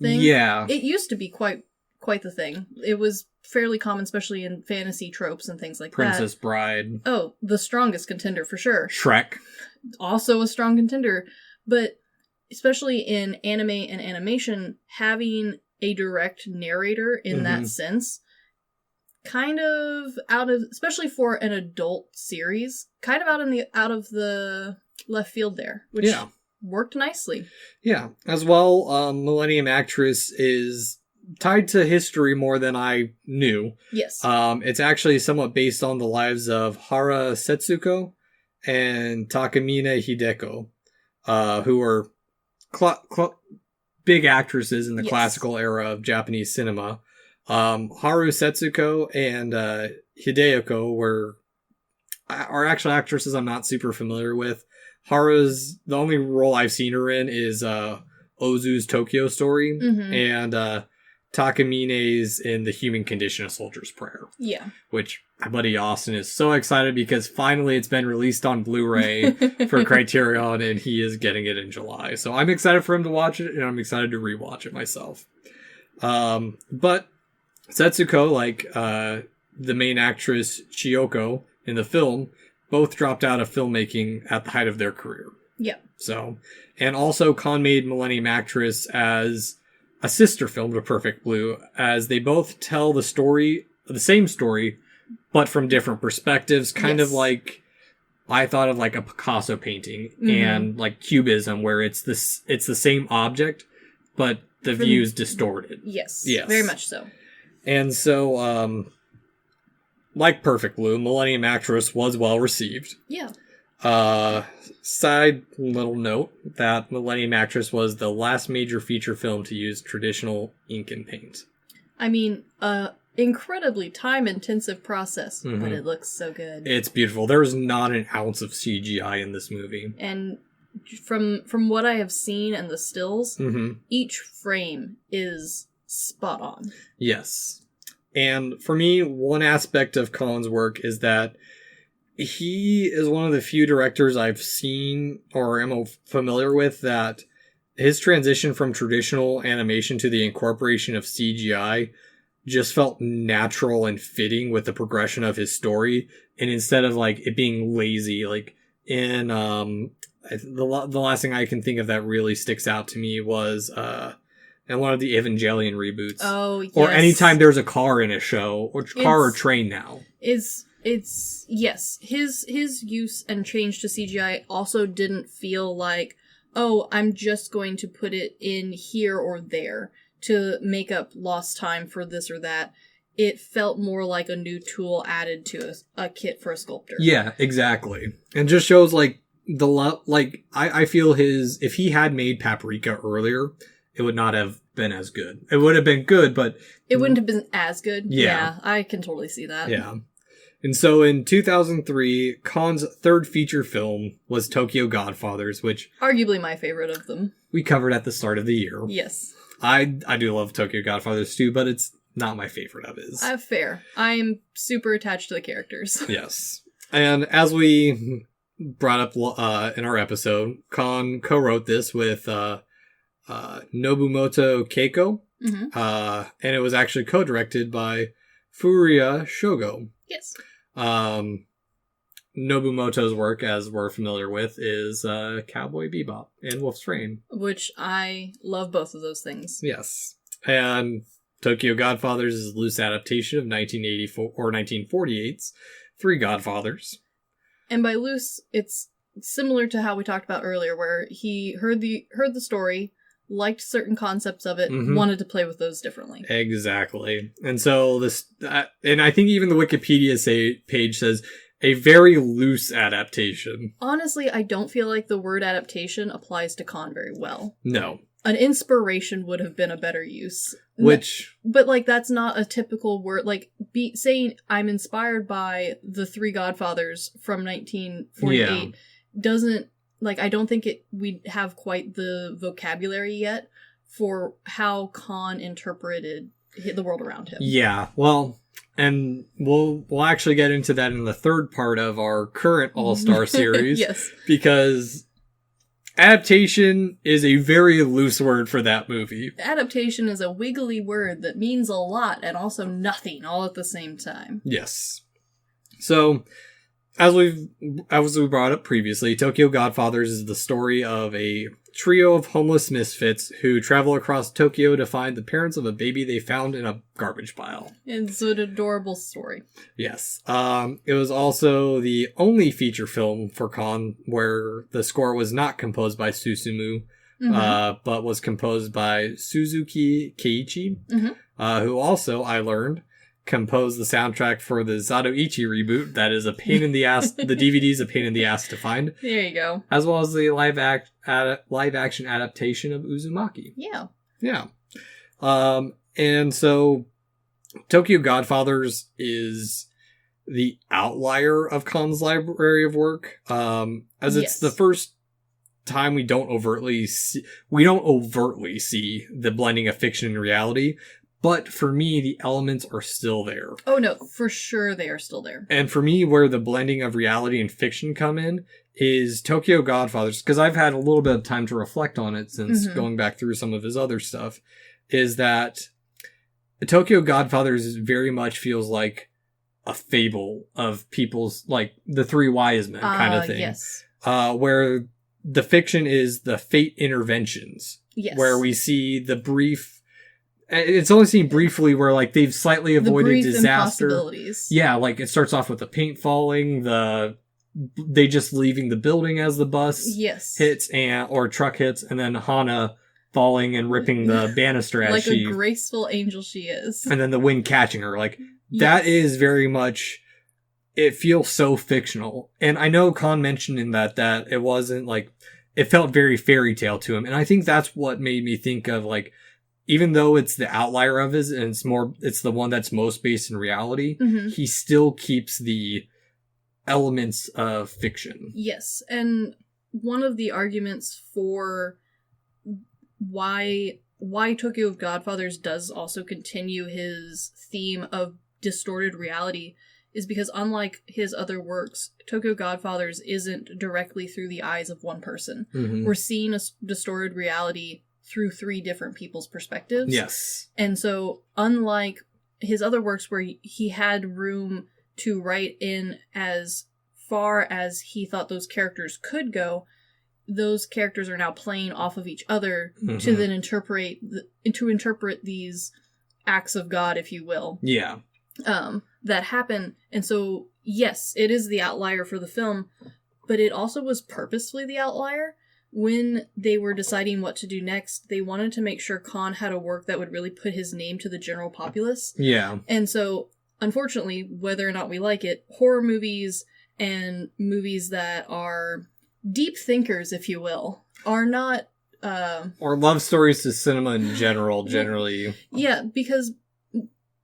thing. Yeah. It used to be quite the thing. It was fairly common, especially in fantasy tropes and things like Princess that. Bride. Oh, the strongest contender for sure. Shrek. Also a strong contender. But especially in anime and animation, having a direct narrator in that sense, kind of especially for an adult series, kind of out of the left field there, which worked nicely. Yeah. As well, Millennium Actress is tied to history more than I knew. Yes. It's actually somewhat based on the lives of Hara Setsuko and Takamine Hideko, who were big actresses in the classical era of Japanese cinema. Haru Setsuko and Hideko are actual actresses I'm not super familiar with. Haru's, the only role I've seen her in is Ozu's Tokyo Story, and Takamine's in The Human Condition: A Soldier's Prayer. Yeah. Which my buddy Austin is so excited because finally it's been released on Blu-ray for Criterion, and he is getting it in July. So I'm excited for him to watch it, and I'm excited to rewatch it myself. But Setsuko, like the main actress Chiyoko in the film, both dropped out of filmmaking at the height of their career. Yeah. So, and also Kon made Millennium Actress as a sister film to Perfect Blue, as they both tell the same story, but from different perspectives, kind of like, I thought of like a Picasso painting and like Cubism, where it's the same object, but the view's distorted. Yes. Very much so. And so, like Perfect Blue, Millennium Actress was well received. Yeah. Side little note that Millennium Actress was the last major feature film to use traditional ink and paint. I mean, incredibly time-intensive process, but it looks so good. It's beautiful. There's not an ounce of CGI in this movie. And from what I have seen and the stills, each frame is spot on. Yes. And for me, one aspect of Kon's work is that he is one of the few directors I've seen or am familiar with that his transition from traditional animation to the incorporation of CGI just felt natural and fitting with the progression of his story. And instead of like it being lazy, like in the last thing I can think of that really sticks out to me was in one of the Evangelion reboots. Oh, yes. Or anytime there's a car in a show, or car or train now. Yes, his use and change to CGI also didn't feel like, oh, I'm just going to put it in here or there to make up lost time for this or that. It felt more like a new tool added to a kit for a sculptor. Yeah, exactly. And just shows like I feel if he had made Paprika earlier, it would not have been as good. It would have been good, but it wouldn't have been as good. Yeah, I can totally see that. Yeah. And so in 2003, Kon's third feature film was Tokyo Godfathers, which... arguably my favorite of them. We covered at the start of the year. Yes. I do love Tokyo Godfathers too, but it's not my favorite of his. Fair. I'm super attached to the characters. Yes. And as we brought up in our episode, Kon co-wrote this with Nobumoto Keiko, and it was actually co-directed by Furuya Shogo. Yes. Nobumoto's work, as we're familiar with, is Cowboy Bebop and Wolf's Rain. Which I love both of those things. Yes. And Tokyo Godfathers is a loose adaptation of 1984 or 1948's Three Godfathers. And by loose, it's similar to how we talked about earlier, where he heard the story, liked certain concepts of it, wanted to play with those differently. Exactly. And so and I think even the Wikipedia page says a very loose adaptation. Honestly, I don't feel like the word adaptation applies to Kon very well. No. An inspiration would have been a better use. But, like, that's not a typical word. Like, saying I'm inspired by the three Godfathers from 1948 doesn't, like, I don't think we have quite the vocabulary yet for how Kon interpreted the world around him. Yeah, well, and we'll actually get into that in the third part of our current All-Star series. Yes. Because adaptation is a very loose word for that movie. Adaptation is a wiggly word that means a lot and also nothing all at the same time. Yes. So, as we brought up previously, Tokyo Godfathers is the story of a trio of homeless misfits who travel across Tokyo to find the parents of a baby they found in a garbage pile. It's an adorable story. Yes. It was also the only feature film for Kon where the score was not composed by Susumu, but was composed by Suzuki Keiichi, who also, I learned, composed the soundtrack for the Zatoichi reboot. That is a pain in the ass. The DVD is a pain in the ass to find. There you go. As well as the live action adaptation of Uzumaki. Yeah. Yeah. And so Tokyo Godfathers is the outlier of Kon's library of work. As it's the first time we don't overtly see the blending of fiction and reality. But for me, the elements are still there. Oh, no, for sure they are still there. And for me, where the blending of reality and fiction come in is Tokyo Godfathers, because I've had a little bit of time to reflect on it since going back through some of his other stuff, is that Tokyo Godfathers very much feels like a fable of people's, like, the three wise men kind of thing. Yes. Where the fiction is the fate interventions. Yes. Where we see the brief... It's only seen briefly where, like, they've slightly avoided disaster. Yeah, like, it starts off with the paint falling, they just leaving the building as the bus hits, or truck hits, and then Hana falling and ripping the banister as like a graceful angel she is. And then the wind catching her. Like, that is very much... It feels so fictional. And I know Kon mentioned in that it wasn't, like... It felt very fairy tale to him. And I think that's what made me think of, like... Even though it's the outlier of his, and it's the one that's most based in reality, he still keeps the elements of fiction. Yes, and one of the arguments for why Tokyo Godfathers does also continue his theme of distorted reality is because unlike his other works, Tokyo Godfathers isn't directly through the eyes of one person. We're seeing a distorted reality through three different people's perspectives. Yes. And so, unlike his other works where he had room to write in as far as he thought those characters could go, those characters are now playing off of each other to then interpret these acts of God, if you will. Yeah. That happen. And so, yes, it is the outlier for the film, but it also was purposefully the outlier. When they were deciding what to do next, they wanted to make sure Kon had a work that would really put his name to the general populace. Yeah. And so, unfortunately, whether or not we like it, horror movies and movies that are deep thinkers, if you will, are not... or love stories to cinema in general, generally. Yeah, because,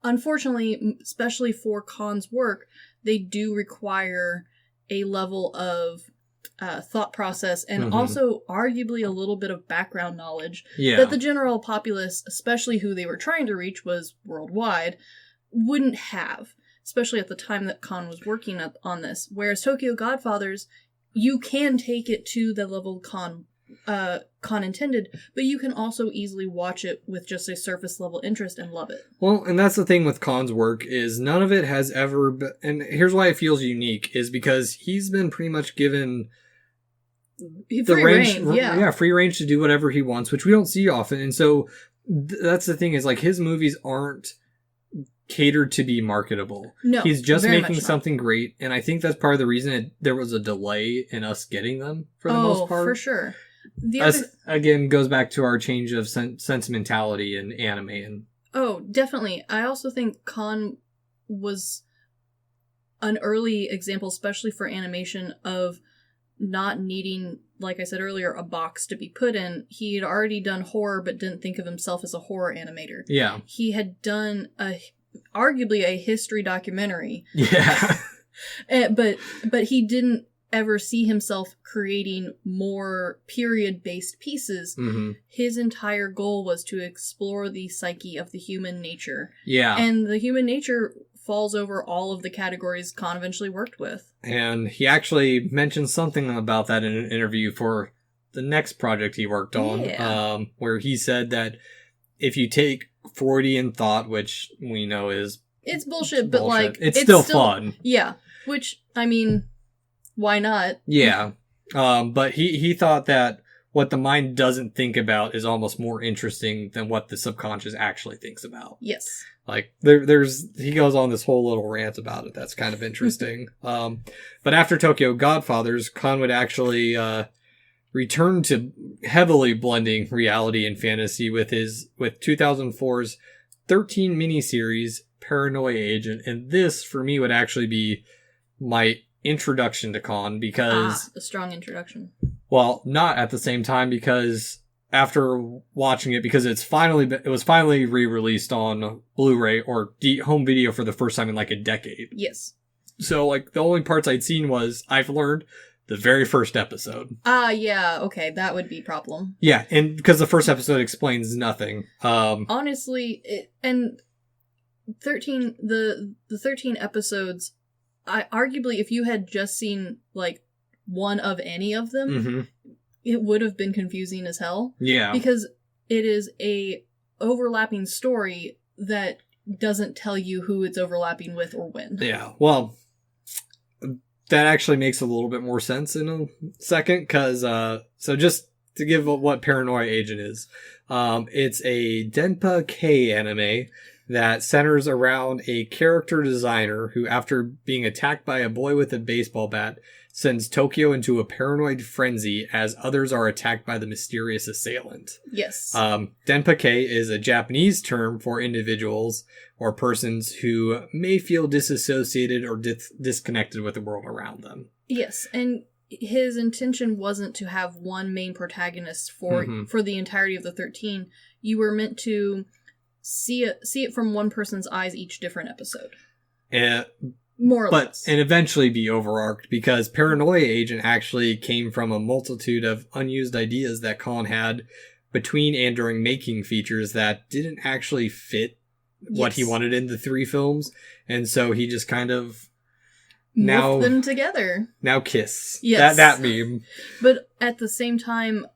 unfortunately, especially for Kon's work, they do require a level of... thought process and also arguably a little bit of background knowledge that the general populace, especially who they were trying to reach was worldwide, wouldn't have, especially at the time that Kon was working on this. Whereas Tokyo Godfathers, you can take it to the level Kon intended, but you can also easily watch it with just a surface level interest and love it. Well, and that's the thing with Kon's work is none of it has ever been, and here's why it feels unique, is because he's been pretty much given free range to do whatever he wants, which we don't see often. And so that's the thing is, like, his movies aren't catered to be marketable. No, he's just making something great, and I think that's part of the reason there was a delay in us getting them for the most part. For sure. Again, goes back to our change of sentimentality in anime. And definitely. I also think Kon was an early example, especially for animation, of not needing, like I said earlier, a box to be put in. He had already done horror, but didn't think of himself as a horror animator. Yeah. He had done arguably a history documentary. Yeah. but he didn't ever see himself creating more period-based pieces. Mm-hmm. His entire goal was to explore the psyche of the human nature. Yeah. And the human nature falls over all of the categories Kon eventually worked with. And he actually mentioned something about that in an interview for the next project he worked on, where he said that if you take Freudian thought, which we know is... It's bullshit, but like... It's still fun. Yeah. Which, I mean, why not? Yeah. But he thought that what the mind doesn't think about is almost more interesting than what the subconscious actually thinks about. Yes. Like, he goes on this whole little rant about it. That's kind of interesting. But after Tokyo Godfathers, Kon would actually return to heavily blending reality and fantasy with 2004's 13 miniseries Paranoia Agent. And this, for me, would actually be my introduction to Kon, because... a strong introduction. Well, not at the same time, because... After watching it, because it was finally re-released on Blu-ray or home video for the first time in like a decade. Yes. So like the only parts I'd seen was, I've learned, the very first episode. Yeah, okay, that would be a problem. Yeah, and because the first episode explains nothing. Honestly, the 13 episodes, arguably if you had just seen like one of any of them, mm-hmm. it would have been confusing as hell. Yeah. Because it is a overlapping story that doesn't tell you who it's overlapping with or when. Yeah. Well, that actually makes a little bit more sense in a second, because, so just to give what Paranoia Agent is, it's a Denpa K anime that centers around a character designer who, after being attacked by a boy with a baseball bat, sends Tokyo into a paranoid frenzy as others are attacked by the mysterious assailant. Yes. Denpa K is a Japanese term for individuals or persons who may feel disassociated or disconnected with the world around them. Yes, and his intention wasn't to have one main protagonist for the entirety of the 13. You were meant to see it from one person's eyes each different episode. More or less. And eventually be overarched, because Paranoia Agent actually came from a multitude of unused ideas that Kon had between and during making features that didn't actually fit what he wanted in the 3 films. And so he just kind of morphed them together. Now kiss. Yes. That meme. But at the same time,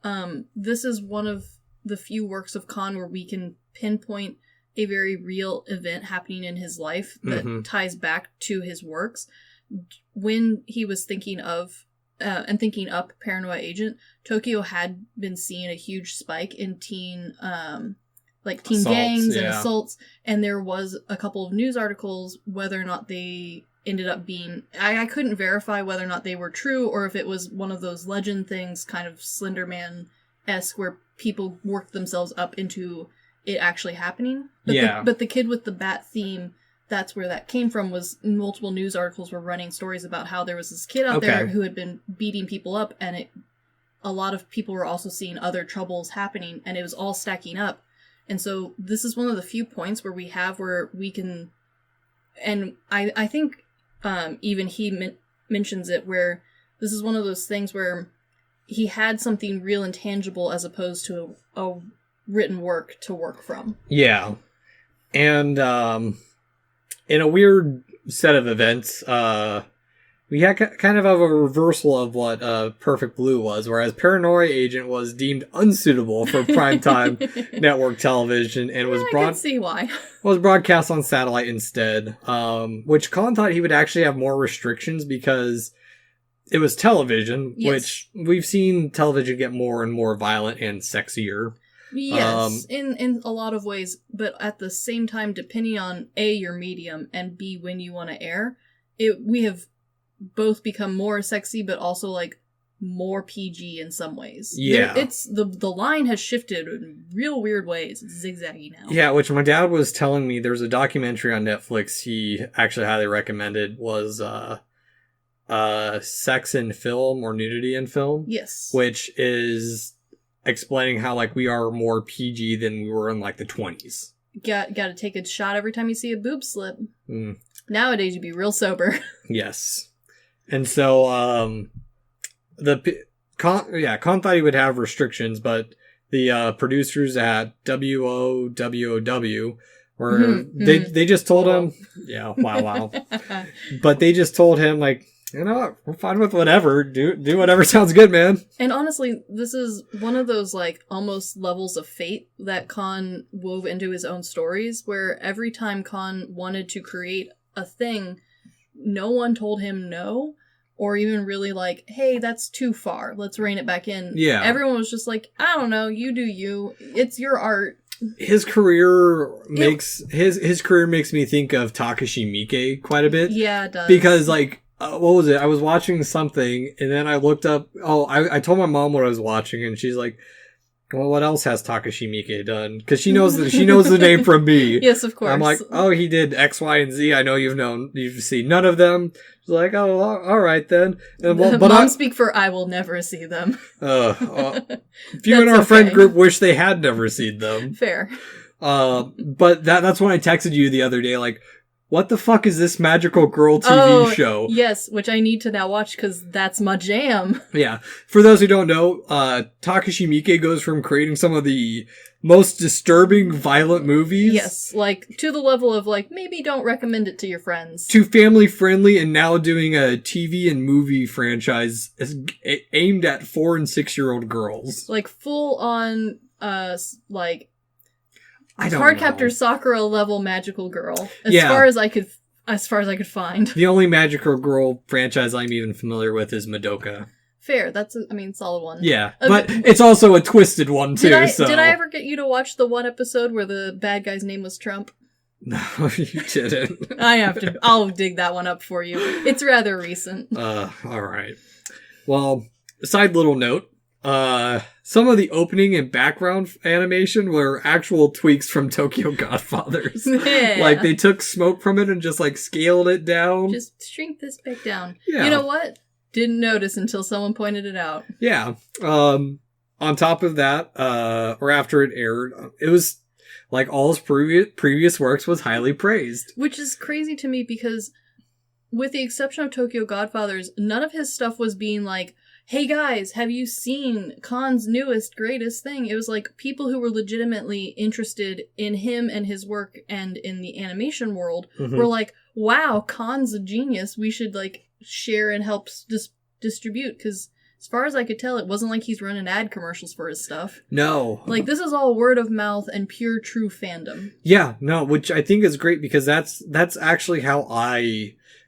this is one of the few works of Kon where we can pinpoint a very real event happening in his life that ties back to his works. When he was thinking of and thinking up Paranoia Agent, Tokyo had been seeing a huge spike in teen assaults, gangs and assaults, and there was a couple of news articles, whether or not they ended up being... I couldn't verify whether or not they were true, or if it was one of those legend things, kind of Slender Man-esque, where people worked themselves up into it actually happening. But the kid with the bat theme, that's where that came from, was multiple news articles were running stories about how there was this kid out there who had been beating people up, and a lot of people were also seeing other troubles happening, and it was all stacking up. And so this is one of the few points where we can, and I think even he mentions it, where this is one of those things where he had something real and tangible as opposed to a written work to work from. Yeah. And in a weird set of events, we had kind of a reversal of what Perfect Blue was, whereas Paranoia Agent was deemed unsuitable for primetime network television and I can see why. Was broadcast on satellite instead, which Kon thought he would actually have more restrictions because it was television, which we've seen television get more and more violent and sexier. Yes, in a lot of ways, but at the same time, depending on A, your medium, and B, when you want to air, we have both become more sexy, but also like more PG in some ways. Yeah. It's the line has shifted in real weird ways. It's zigzaggy now. Yeah, which my dad was telling me, there's a documentary on Netflix he actually highly recommended, was Sex in Film or Nudity in Film. Yes. Which is explaining how, like, we are more PG than we were in, like, the 20s. Got to take a shot every time you see a boob slip. Mm. Nowadays, you'd be real sober. Yes. And so, Kon thought he would have restrictions, but the producers at WOWOW were, they just told him, yeah, wow. But they just told him, like, you know what, we're fine with whatever. Do whatever sounds good, man. And honestly, this is one of those, like, almost levels of fate that Kon wove into his own stories, where every time Kon wanted to create a thing, no one told him no, or even really like, hey, that's too far, let's rein it back in. Yeah. Everyone was just like, I don't know, you do you. It's your art. His career makes me think of Takashi Miike quite a bit. Yeah, it does. Because, like, what was it? I was watching something, and then I looked up. I told my mom what I was watching, and she's like, "Well, what else has Takashi Miike done?" Because she knows the name from me. Yes, of course. I'm like, "Oh, he did X, Y, and Z. I know you've seen none of them." She's like, "Oh, all right then." And, Mom speak for I will never see them. Few in our friend group wish they had never seen them. Fair. But that's when I texted you the other day, like, what the fuck is this magical girl TV show? Yes, which I need to now watch because that's my jam. Yeah. For those who don't know, Takashi Miike goes from creating some of the most disturbing, violent movies. Yes, like, to the level of, like, maybe don't recommend it to your friends. To family friendly, and now doing a TV and movie franchise aimed at 4 and 6-year-old girls. Like, full on, like, I don't Cardcaptor know. Sakura level magical girl. As far as I could find. The only magical girl franchise I'm even familiar with is Madoka. Fair. That's solid one. Yeah, but it's also a twisted one too. Did I ever get you to watch the one episode where the bad guy's name was Trump? No, you didn't. I have to. I'll dig that one up for you. It's rather recent. All right. Well, side little note. Some of the opening and background animation were actual tweaks from Tokyo Godfathers. Yeah. Like, they took smoke from it and just, like, scaled it down. Just shrink this back down. Yeah. You know what? Didn't notice until someone pointed it out. Yeah. On top of that, or after it aired, it was, like, all his previous works was highly praised. Which is crazy to me because, with the exception of Tokyo Godfathers, none of his stuff was being like, hey guys, have you seen Kon's newest, greatest thing? It was like people who were legitimately interested in him and his work and in the animation world were like, wow, Kon's a genius. We should, like, share and help distribute. Because as far as I could tell, it wasn't like he's running ad commercials for his stuff. No. Like, this is all word of mouth and pure true fandom. Yeah, no, which I think is great because that's actually how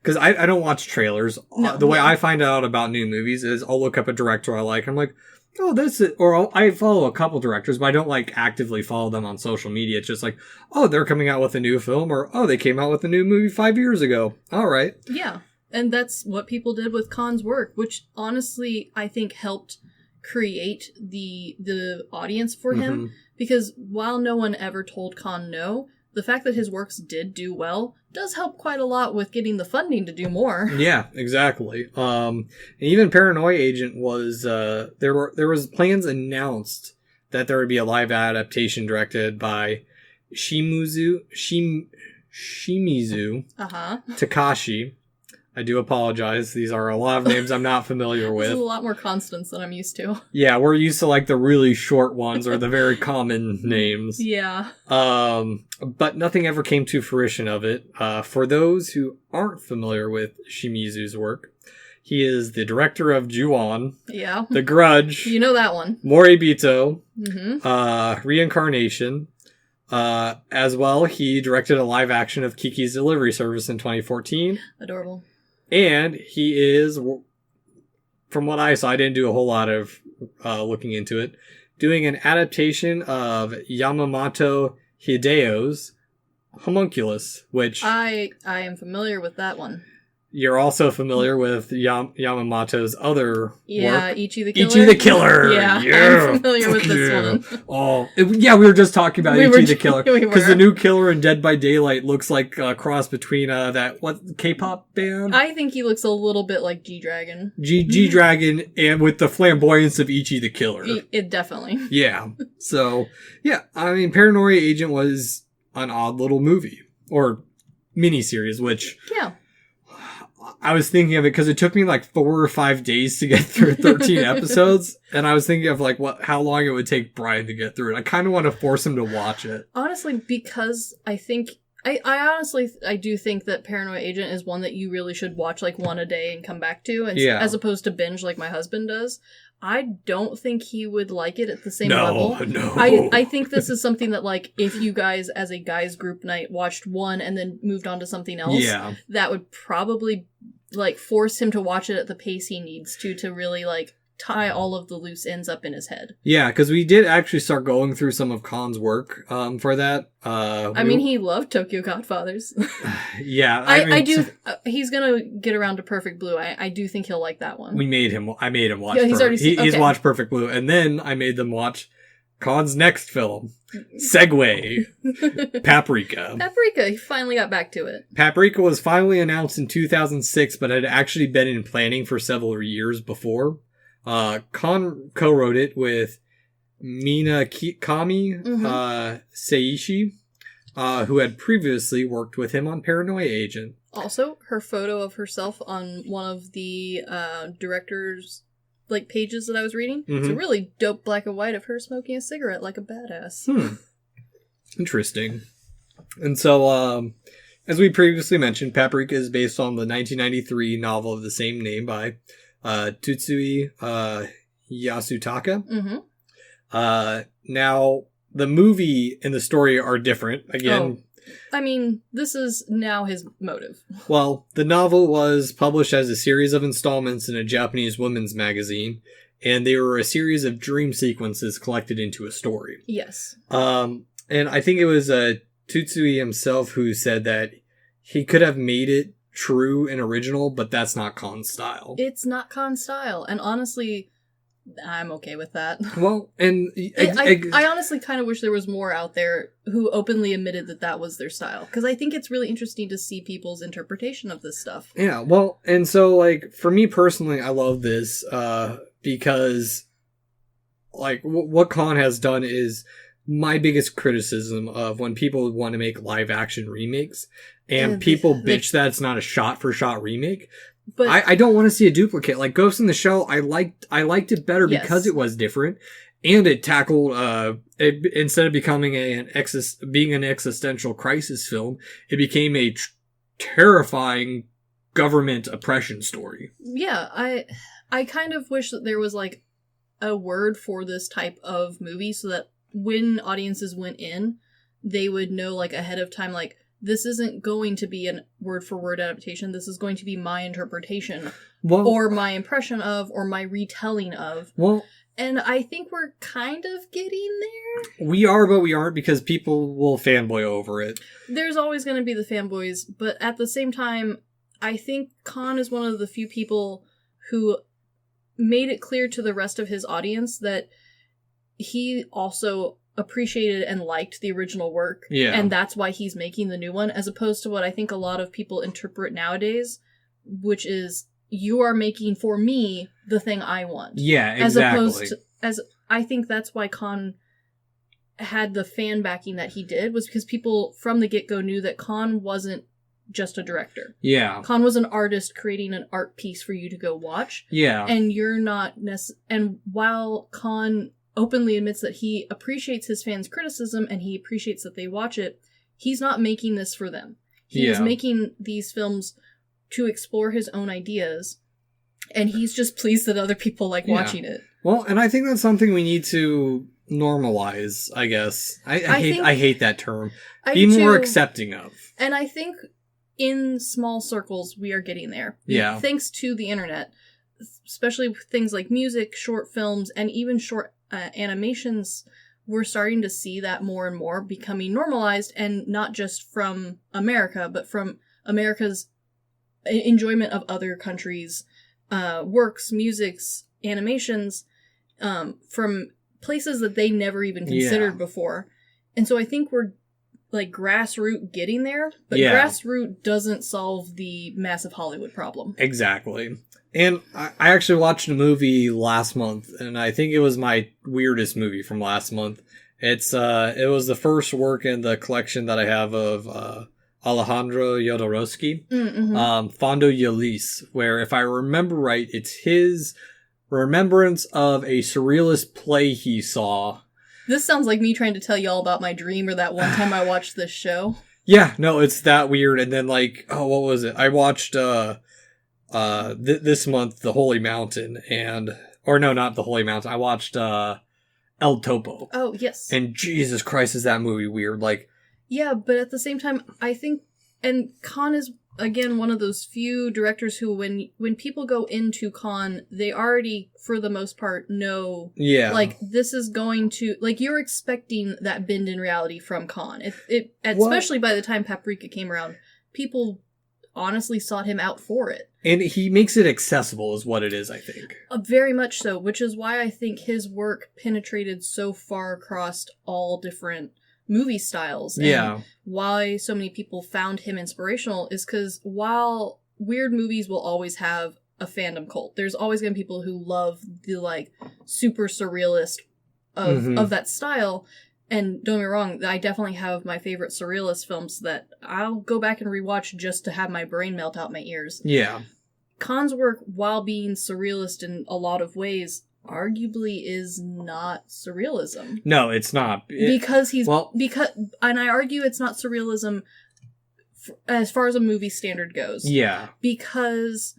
because I don't watch trailers. No, the way I find out about new movies is I'll look up a director I like. I'm like, oh, that's it. Or I follow a couple directors, but I don't, like, actively follow them on social media. It's just like, oh, they're coming out with a new film, or, oh, they came out with a new movie 5 years ago. All right. Yeah. And that's what people did with Kon's work, which honestly I think helped create the audience for him. Because while no one ever told Kon no, the fact that his works did do well does help quite a lot with getting the funding to do more. Yeah, exactly. And even Paranoia Agent was there was plans announced that there would be a live adaptation directed by Shimizu Takashi. I do apologize. These are a lot of names I'm not familiar with. This is a lot more constants than I'm used to. Yeah, we're used to, like, the really short ones or the very common names. Yeah. But nothing ever came to fruition of it. For those who aren't familiar with Shimizu's work, he is the director of Ju-on, Yeah. The Grudge, You know that one. Moribito, Mm-hmm. Reincarnation. As well, he directed a live action of Kiki's Delivery Service in 2014. Adorable. And he is, from what I saw, I didn't do a whole lot of looking into it, doing an adaptation of Yamamoto Hideo's Homunculus, which... I am familiar with that one. You're also familiar with Yamamoto's other work. Ichi the Killer. Ichi the Killer! Yeah, I'm familiar with this one. Oh, we were just talking about Ichi the Killer. We Because were. the new killer in Dead by Daylight looks like a cross between K-pop band? I think he looks a little bit like G-Dragon. G-Dragon, and with the flamboyance of Ichi the Killer. It definitely. Yeah. So, yeah, I mean, Paranoia Agent was an odd little movie. Or miniseries, which... Yeah. I was thinking of it because it took me like 4 or 5 days to get through 13 episodes. And I was thinking of like how long it would take Brian to get through it. I kind of want to force him to watch it. Honestly, because I think... I honestly do think that Paranoia Agent is one that you really should watch like one a day and come back to, and as opposed to binge like my husband does. I don't think he would like it at the same level. No. I think this is something that like if you guys as a guys group night watched one and then moved on to something else, that would probably like force him to watch it at the pace he needs to really like tie all of the loose ends up in his head. Yeah, because we did actually start going through some of Khan's work for that. I mean, he loved Tokyo Godfathers. Yeah. I do. He's gonna get around to Perfect Blue. I do think he'll like that one. I made him watch he's watched Perfect Blue. And then I made them watch Khan's next film. Segue. Paprika. Paprika. He finally got back to it. Paprika was finally announced in 2006, but had actually been in planning for several years before. Kon co-wrote it with Mina Kami Seishi, who had previously worked with him on Paranoia Agent. Also, her photo of herself on one of the director's like pages that I was reading. It's a really dope black and white of her smoking a cigarette like a badass. Interesting. And so, as we previously mentioned, Paprika is based on the 1993 novel of the same name by Tutsui Yasutaka. Now, the movie and the story are different. Again, I mean, this is now his motive. Well, the novel was published as a series of installments in a Japanese women's magazine, and they were a series of dream sequences collected into a story. Yes. And I think it was Tutsui himself who said that he could have made it true and original, but that's not Khan's style. It's not Khan's style, and honestly, I'm okay with that. Well, and I honestly kind of wish there was more out there who openly admitted that that was their style, because I think it's really interesting to see people's interpretation of this stuff. Yeah, well, and so, like, for me personally, I love this, because, like, what Khan has done is my biggest criticism of when people want to make live-action remakes, and people bitch that it's not a shot-for-shot remake. But I don't want to see a duplicate. Like Ghost in the Shell, I liked it better because it was different, and it tackled instead of becoming being an existential crisis film, it became a terrifying government oppression story. Yeah, I kind of wish that there was like a word for this type of movie so that when audiences went in, they would know like ahead of time, like, this isn't going to be a word-for-word adaptation. This is going to be my interpretation, or my impression of, or my retelling of. Well, and I think we're kind of getting there. We are, but we aren't, because people will fanboy over it. There's always going to be the fanboys, but at the same time, I think Khan is one of the few people who made it clear to the rest of his audience that he also appreciated and liked the original work, and that's why he's making the new one, as opposed to what I think a lot of people interpret nowadays, which is, you are making for me the thing I want. Yeah, exactly. As opposed to, I think that's why Khan had the fan backing that he did, was because people from the get-go knew that Khan wasn't just a director. Yeah. Khan was an artist creating an art piece for you to go watch. Yeah. And you're not and while Khan openly admits that he appreciates his fans' criticism and he appreciates that they watch it, he's not making this for them. He is making these films to explore his own ideas, and he's just pleased that other people like watching it. Well, and I think that's something we need to normalize, I guess. I hate that term. Be more accepting of. And I think in small circles we are getting there. Yeah. Thanks to the internet, especially with things like music, short films, and even short animations, we're starting to see that more and more becoming normalized, and not just from America, but from America's enjoyment of other countries' works, musics, animations, from places that they never even considered before. And so I think we're like grassroots getting there, but grassroots doesn't solve the massive Hollywood problem. Exactly. And I actually watched a movie last month, and I think it was my weirdest movie from last month. It was the first work in the collection that I have of Alejandro Jodorowsky, Fondo y Elise, where, if I remember right, it's his remembrance of a surrealist play he saw. This sounds like me trying to tell you all about my dream or that one time I watched this show. Yeah, no, it's that weird. And then, like, what was it? I watched this month The Holy Mountain, or no, not The Holy Mountain. I watched El Topo. Oh, yes. And Jesus Christ, is that movie weird? Like, yeah, but at the same time, I think, and Kon is, again, one of those few directors who, when people go into Kon, they already, for the most part, know, like, this is going to, like, you're expecting that bend in reality from Kon. Especially by the time Paprika came around, people honestly sought him out for it. And he makes it accessible is what it is, I think. Very much so, which is why I think his work penetrated so far across all different movie styles. And why so many people found him inspirational is because while weird movies will always have a fandom cult, there's always going to be people who love the, like, super surrealist of that style. And don't get me wrong, I definitely have my favorite surrealist films that I'll go back and rewatch just to have my brain melt out my ears. Yeah. Kon's work, while being surrealist in a lot of ways, arguably is not surrealism. No, it's not. And I argue it's not surrealism as far as a movie standard goes. Yeah. Because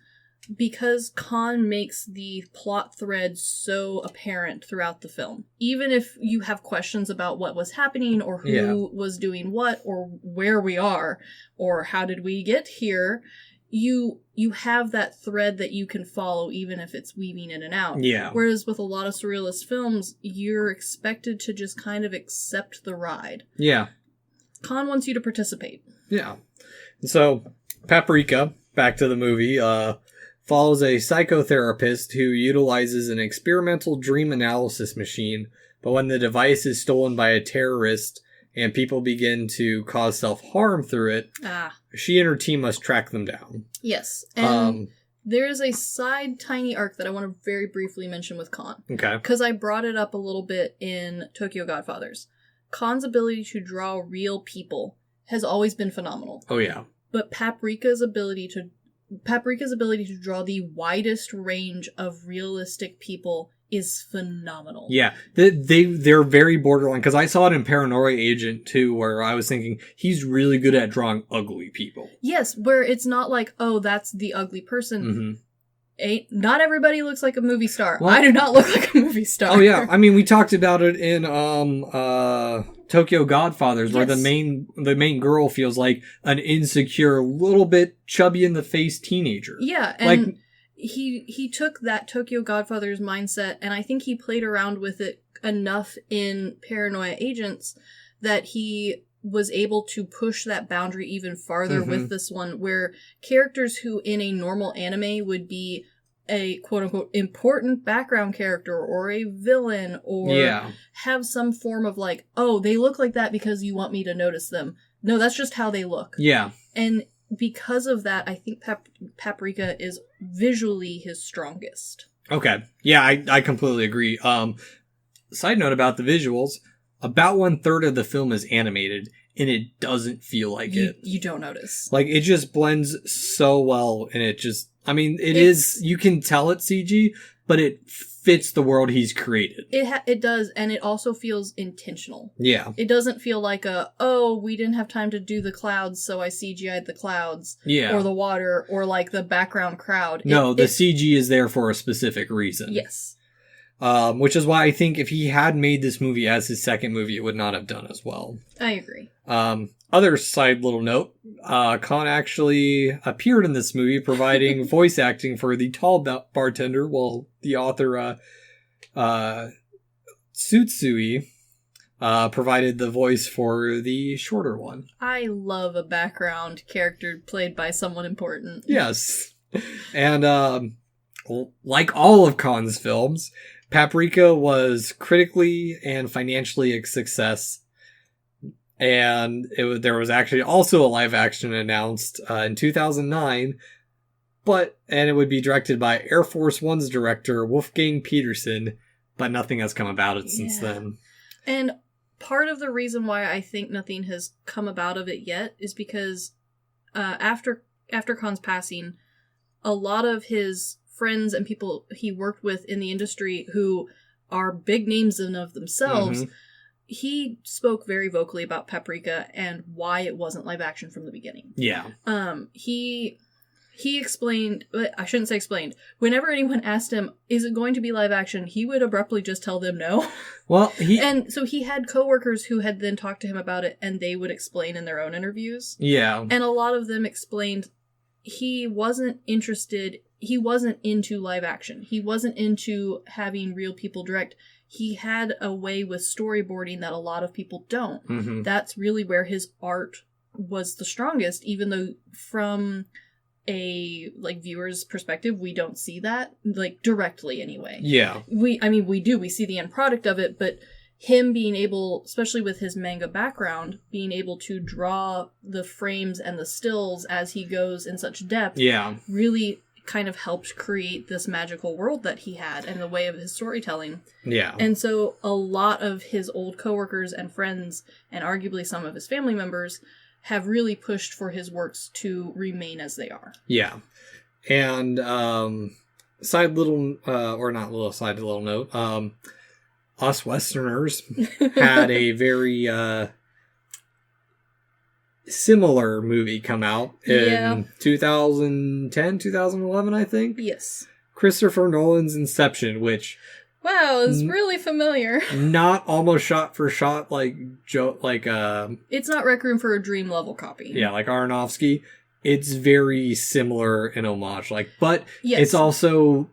Kon makes the plot thread so apparent throughout the film. Even if you have questions about what was happening, or who was doing what, or where we are, or how did we get here, you have that thread that you can follow, even if it's weaving in and out. Yeah. Whereas with a lot of surrealist films, you're expected to just kind of accept the ride. Yeah. Kon wants you to participate. Yeah. So, Paprika, back to the movie, follows a psychotherapist who utilizes an experimental dream analysis machine, but when the device is stolen by a terrorist and people begin to cause self-harm through it, she and her team must track them down. Yes. And there is a side tiny arc that I want to very briefly mention with Kon. Okay. Because I brought it up a little bit in Tokyo Godfathers. Kon's ability to draw real people has always been phenomenal. Oh, yeah. But Paprika's ability to draw the widest range of realistic people is phenomenal. Yeah, they're very borderline, because I saw it in Paranoia Agent too, where I was thinking he's really good at drawing ugly people. Yes, where it's not like, oh, that's the ugly person. Not everybody looks like a movie star. Well, I do not look like a movie star. Oh yeah, I mean, we talked about it in Tokyo Godfathers, where the main girl feels like an insecure, little bit chubby in the face teenager. Yeah, and like, he took that Tokyo Godfathers mindset, and I think he played around with it enough in Paranoia Agents that he was able to push that boundary even farther with this one, where characters who in a normal anime would be a quote-unquote important background character or a villain or have some form of like, oh, they look like that because you want me to notice them. No, that's just how they look. Yeah. And because of that, I think Paprika is visually his strongest. Okay. Yeah, I completely agree. Side note about the visuals, about 1/3 of the film is animated, and it doesn't feel like it. You don't notice. Like, it just blends so well, and it just, I mean, you can tell it's CG, but it fits the world he's created. It does, and it also feels intentional. Yeah. It doesn't feel like we didn't have time to do the clouds, so I CGI'd the clouds. Yeah. Or the water, or like the background crowd. No, the CG is there for a specific reason. Yes. Which is why I think if he had made this movie as his second movie, it would not have done as well. I agree. Other side little note, Kon actually appeared in this movie providing voice acting for the tall bartender, while the author, Tsutsui, provided the voice for the shorter one. I love a background character played by someone important. Yes. And like all of Khan's films, Paprika was critically and financially a success. And there was actually also a live action announced in 2009, and it would be directed by Air Force One's director Wolfgang Peterson, but nothing has come about it since then. And part of the reason why I think nothing has come about of it yet is because after Khan's passing, a lot of his friends and people he worked with in the industry who are big names in of themselves, he spoke very vocally about Paprika and why it wasn't live action from the beginning. Yeah. He explained, I shouldn't say explained, whenever anyone asked him, is it going to be live action, he would abruptly just tell them no. Well, and so he had coworkers who had then talked to him about it, and they would explain in their own interviews. Yeah. And a lot of them explained he wasn't into live action. He wasn't into having real people direct. He had a way with storyboarding that a lot of people don't. Mm-hmm. That's really where his art was the strongest, even though from a viewer's perspective, we don't see that directly anyway. Yeah. We do. We see the end product of it, but him being able, especially with his manga background, being able to draw the frames and the stills as he goes in such depth, really kind of helped create this magical world that he had and the way of his storytelling. Yeah. And so a lot of his old coworkers and friends, and arguably some of his family members, have really pushed for his works to remain as they are. Yeah. And side little note, us Westerners had a very similar movie come out in 2010, 2011, I think. Yes. Christopher Nolan's Inception, which... Wow, it's really familiar. Not almost shot for shot it's not Requiem for a Dream level copy. Yeah, like Aronofsky. It's very similar in homage, but it's also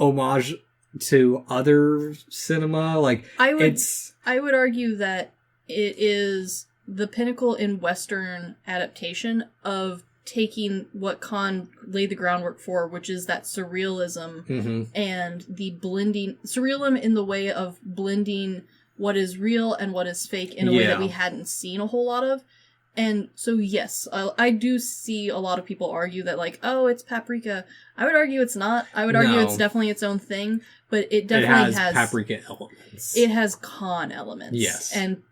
homage to other cinema. I would argue that it is the pinnacle in Western adaptation of taking what Khan laid the groundwork for, which is that surrealism and the blending, surrealism in the way of blending what is real and what is fake in a way that we hadn't seen a whole lot of. And so, yes, I do see a lot of people argue that, it's Paprika. I would argue it's not. I would argue it's definitely its own thing, but it definitely has Paprika elements. It has Khan elements. Yes. And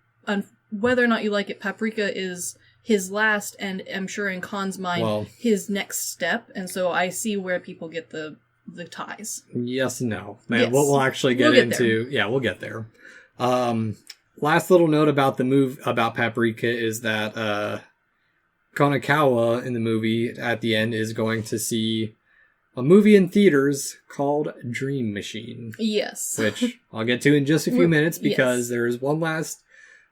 whether or not you like it, Paprika is his last, and I'm sure in Khan's mind, his next step. And so I see where people get the ties. Yes, no. Man, we'll actually get into... There. Yeah, we'll get there. Last little note about the about Paprika is that Konakawa in the movie at the end is going to see a movie in theaters called Dream Machine. Yes. Which I'll get to in just a few minutes because there is one last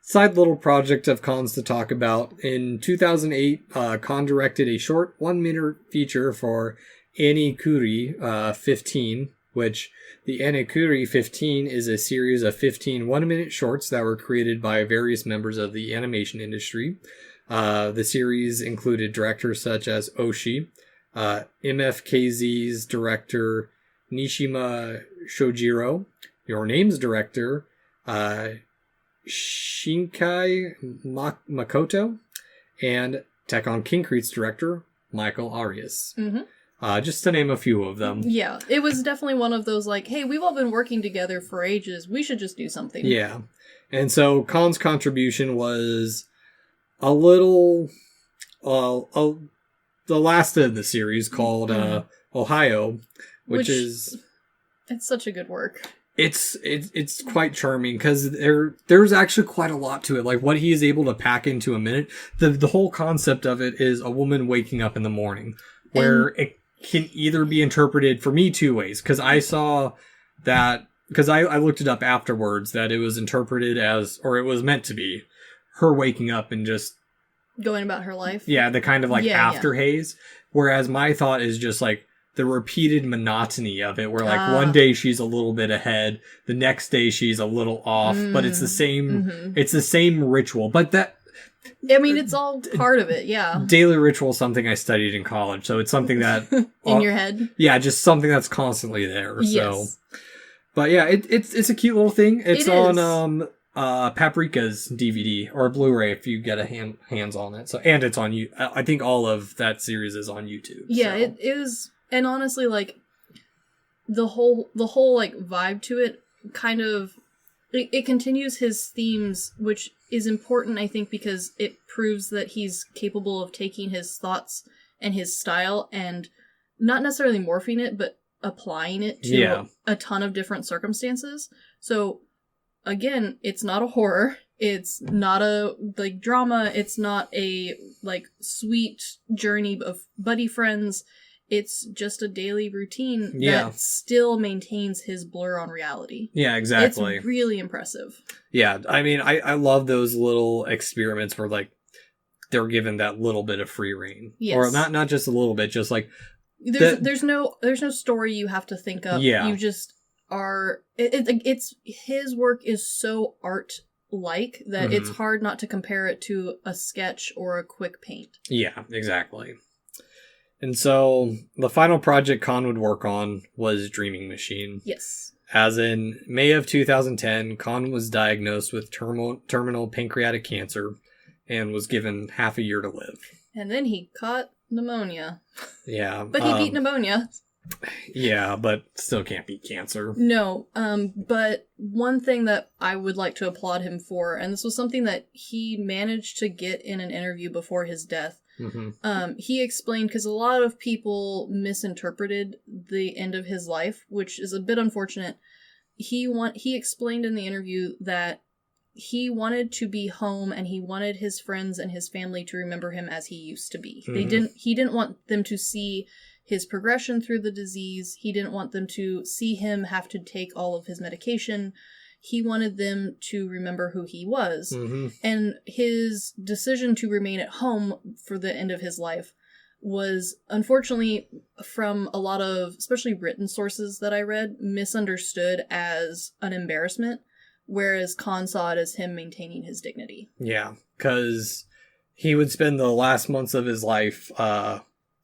side little project of Khan's to talk about. In 2008, Khan directed a short 1-minute feature for Anikuri 15, which the Anikuri 15 is a series of 15 1-minute shorts that were created by various members of the animation industry. The series included directors such as Oshi, MFKZ's director Nishima Shojiro, Your Name's director Shinkai Makoto, and Tek on Concrete's director Michael Arias. Mm-hmm. Just to name a few of them. Yeah, it was definitely one of those hey, we've all been working together for ages. We should just do something. Yeah. And so Khan's contribution was a little... the last in the series called Ohio, which is... It's such a good work. It's quite charming because there's actually quite a lot to it. What he is able to pack into a minute. The whole concept of it is a woman waking up in the morning, where it can either be interpreted for me 2 ways. Because I saw that, because I looked it up afterwards, that it was interpreted as, or it was meant to be, her waking up and just going about her life. Yeah, the kind of after haze. Whereas my thought is just the repeated monotony of it, where like one day she's a little bit ahead, the next day she's a little off, but it's the same. It's the same ritual, but that. I mean, it's all part of it, yeah. Daily ritual is something I studied in college, so it's something that... In your head? Yeah, just something that's constantly there, Yes. so... But yeah, it's a cute little thing. It's It on Paprika's DVD, or Blu-ray if you get a hands on it. So, and it's on you. I think all of that series is on YouTube. Yeah, so. it is... And honestly, like, the whole like, vibe to it kind of... It continues his themes, which is important, I think, because it proves that he's capable of taking his thoughts and his style and not necessarily morphing it, but applying it to a ton of different circumstances. So, again, it's not a horror. It's not a, like, drama. It's not a, like, sweet journey of buddy friends. It's just a daily routine that still maintains his blur on reality. Yeah, exactly. It's really impressive. Yeah, I mean, I love those little experiments where, like, they're given that little bit of free reign. Yes. Or not just a little bit, just like... There's no story you have to think up. Yeah. You just are... It's his work is so art-like that it's hard not to compare it to a sketch or a quick paint. Yeah, exactly. And so, the final project Kon would work on was Dreaming Machine. Yes. As in May of 2010, Kon was diagnosed with terminal pancreatic cancer and was given half a year to live. And then he caught pneumonia. Yeah. But he beat pneumonia. Yeah, but still can't beat cancer. No, but one thing that I would like to applaud him for, and this was something that he managed to get in an interview before his death, he explained, because a lot of people misinterpreted the end of his life, which is a bit unfortunate. He explained in the interview that he wanted to be home and he wanted his friends and his family to remember him as he used to be. He didn't want them to see his progression through the disease. He didn't want them to see him have to take all of his medication. He wanted them to remember who he was. And his decision to remain at home for the end of his life was, unfortunately, from a lot of, especially written sources that I read, misunderstood as an embarrassment, whereas Kon saw it as him maintaining his dignity. Yeah, because he would spend the last months of his life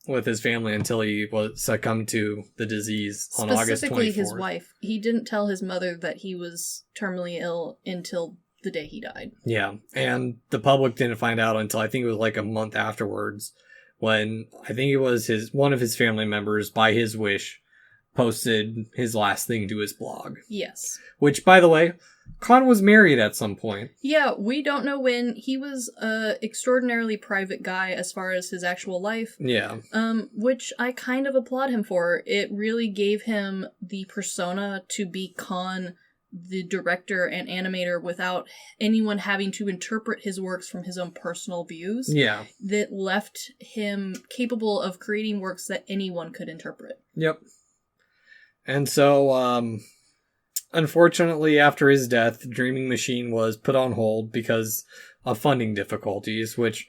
with his family until he succumbed to the disease on August 24th. Specifically his wife. He didn't tell his mother that he was terminally ill until the day he died. Yeah, and the public didn't find out until I think it was like a month afterwards, when I think it was one of his family members, by his wish, posted his last thing to his blog. Yes. Which, by the way, Kon was married at some point. Yeah, we don't know when. He was a extraordinarily private guy as far as his actual life. Yeah. Which I kind of applaud him for. It really gave him the persona to be Kon, the director and animator, without anyone having to interpret his works from his own personal views. Yeah. That left him capable of creating works that anyone could interpret. Yep. And so, unfortunately, after his death, Dreaming Machine was put on hold because of funding difficulties, which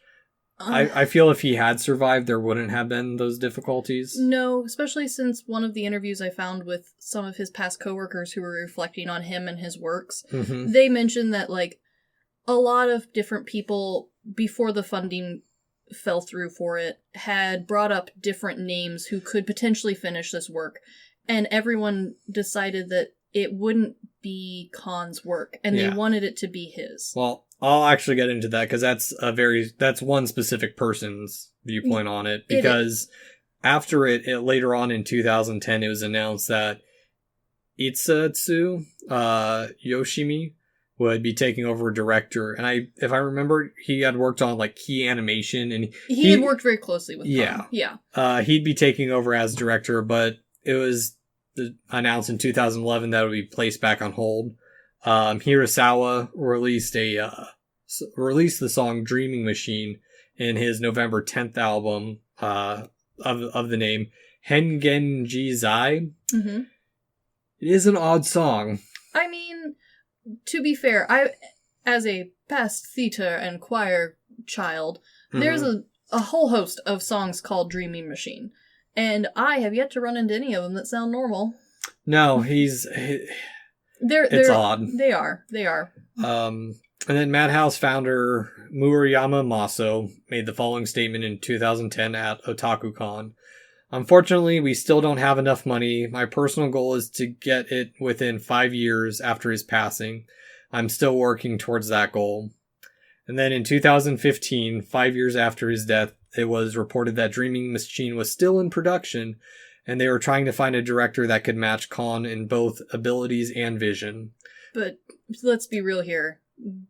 I feel if he had survived, there wouldn't have been those difficulties. No, especially since one of the interviews I found with some of his past coworkers who were reflecting on him and his works, they mentioned that, like, a lot of different people, before the funding fell through for it, had brought up different names who could potentially finish this work, and everyone decided that it wouldn't be Kon's work, and they wanted it to be his. Well, I'll actually get into that, because that's one specific person's viewpoint on it, because after it later on in 2010, it was announced that Itsutsu Yoshimi would be taking over director, and if I remember, he had worked on, like, key animation, and he had worked very closely with Kon. Yeah. He'd be taking over as director, but it was announced in 2011 that it would be placed back on hold. Hirasawa released the song Dreaming Machine in his November 10th album of the name Hengenji Zai. It is an odd song. I mean, to be fair, as a past theater and choir child, there's a whole host of songs called Dreaming Machine. And I have yet to run into any of them that sound normal. No, it's odd. They are. And then Madhouse founder Murayama Maso made the following statement in 2010 at OtakuCon. Unfortunately, we still don't have enough money. My personal goal is to get it within 5 years after his passing. I'm still working towards that goal. And then in 2015, 5 years after his death, it was reported that Dreaming Machine was still in production, and they were trying to find a director that could match Kon in both abilities and vision. But let's be real here.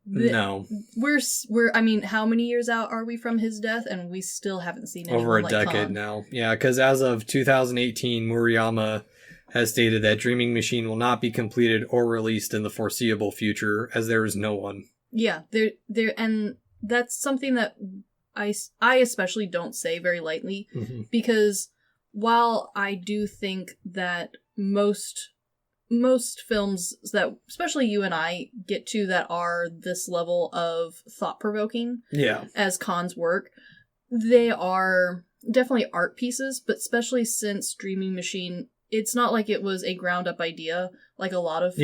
No. We're I mean, how many years out are we from his death, and we still haven't seen anyone over a like decade Kon. now. Yeah, because as of 2018, Murayama has stated that Dreaming Machine will not be completed or released in the foreseeable future, as there is no one. Yeah, there, and that's something that I especially don't say very lightly, because while I do think that most films that, especially you and I, get to that are this level of thought-provoking as Kon's work, they are definitely art pieces, but especially since Dreaming Machine, it's not like it was a ground-up idea, like a lot of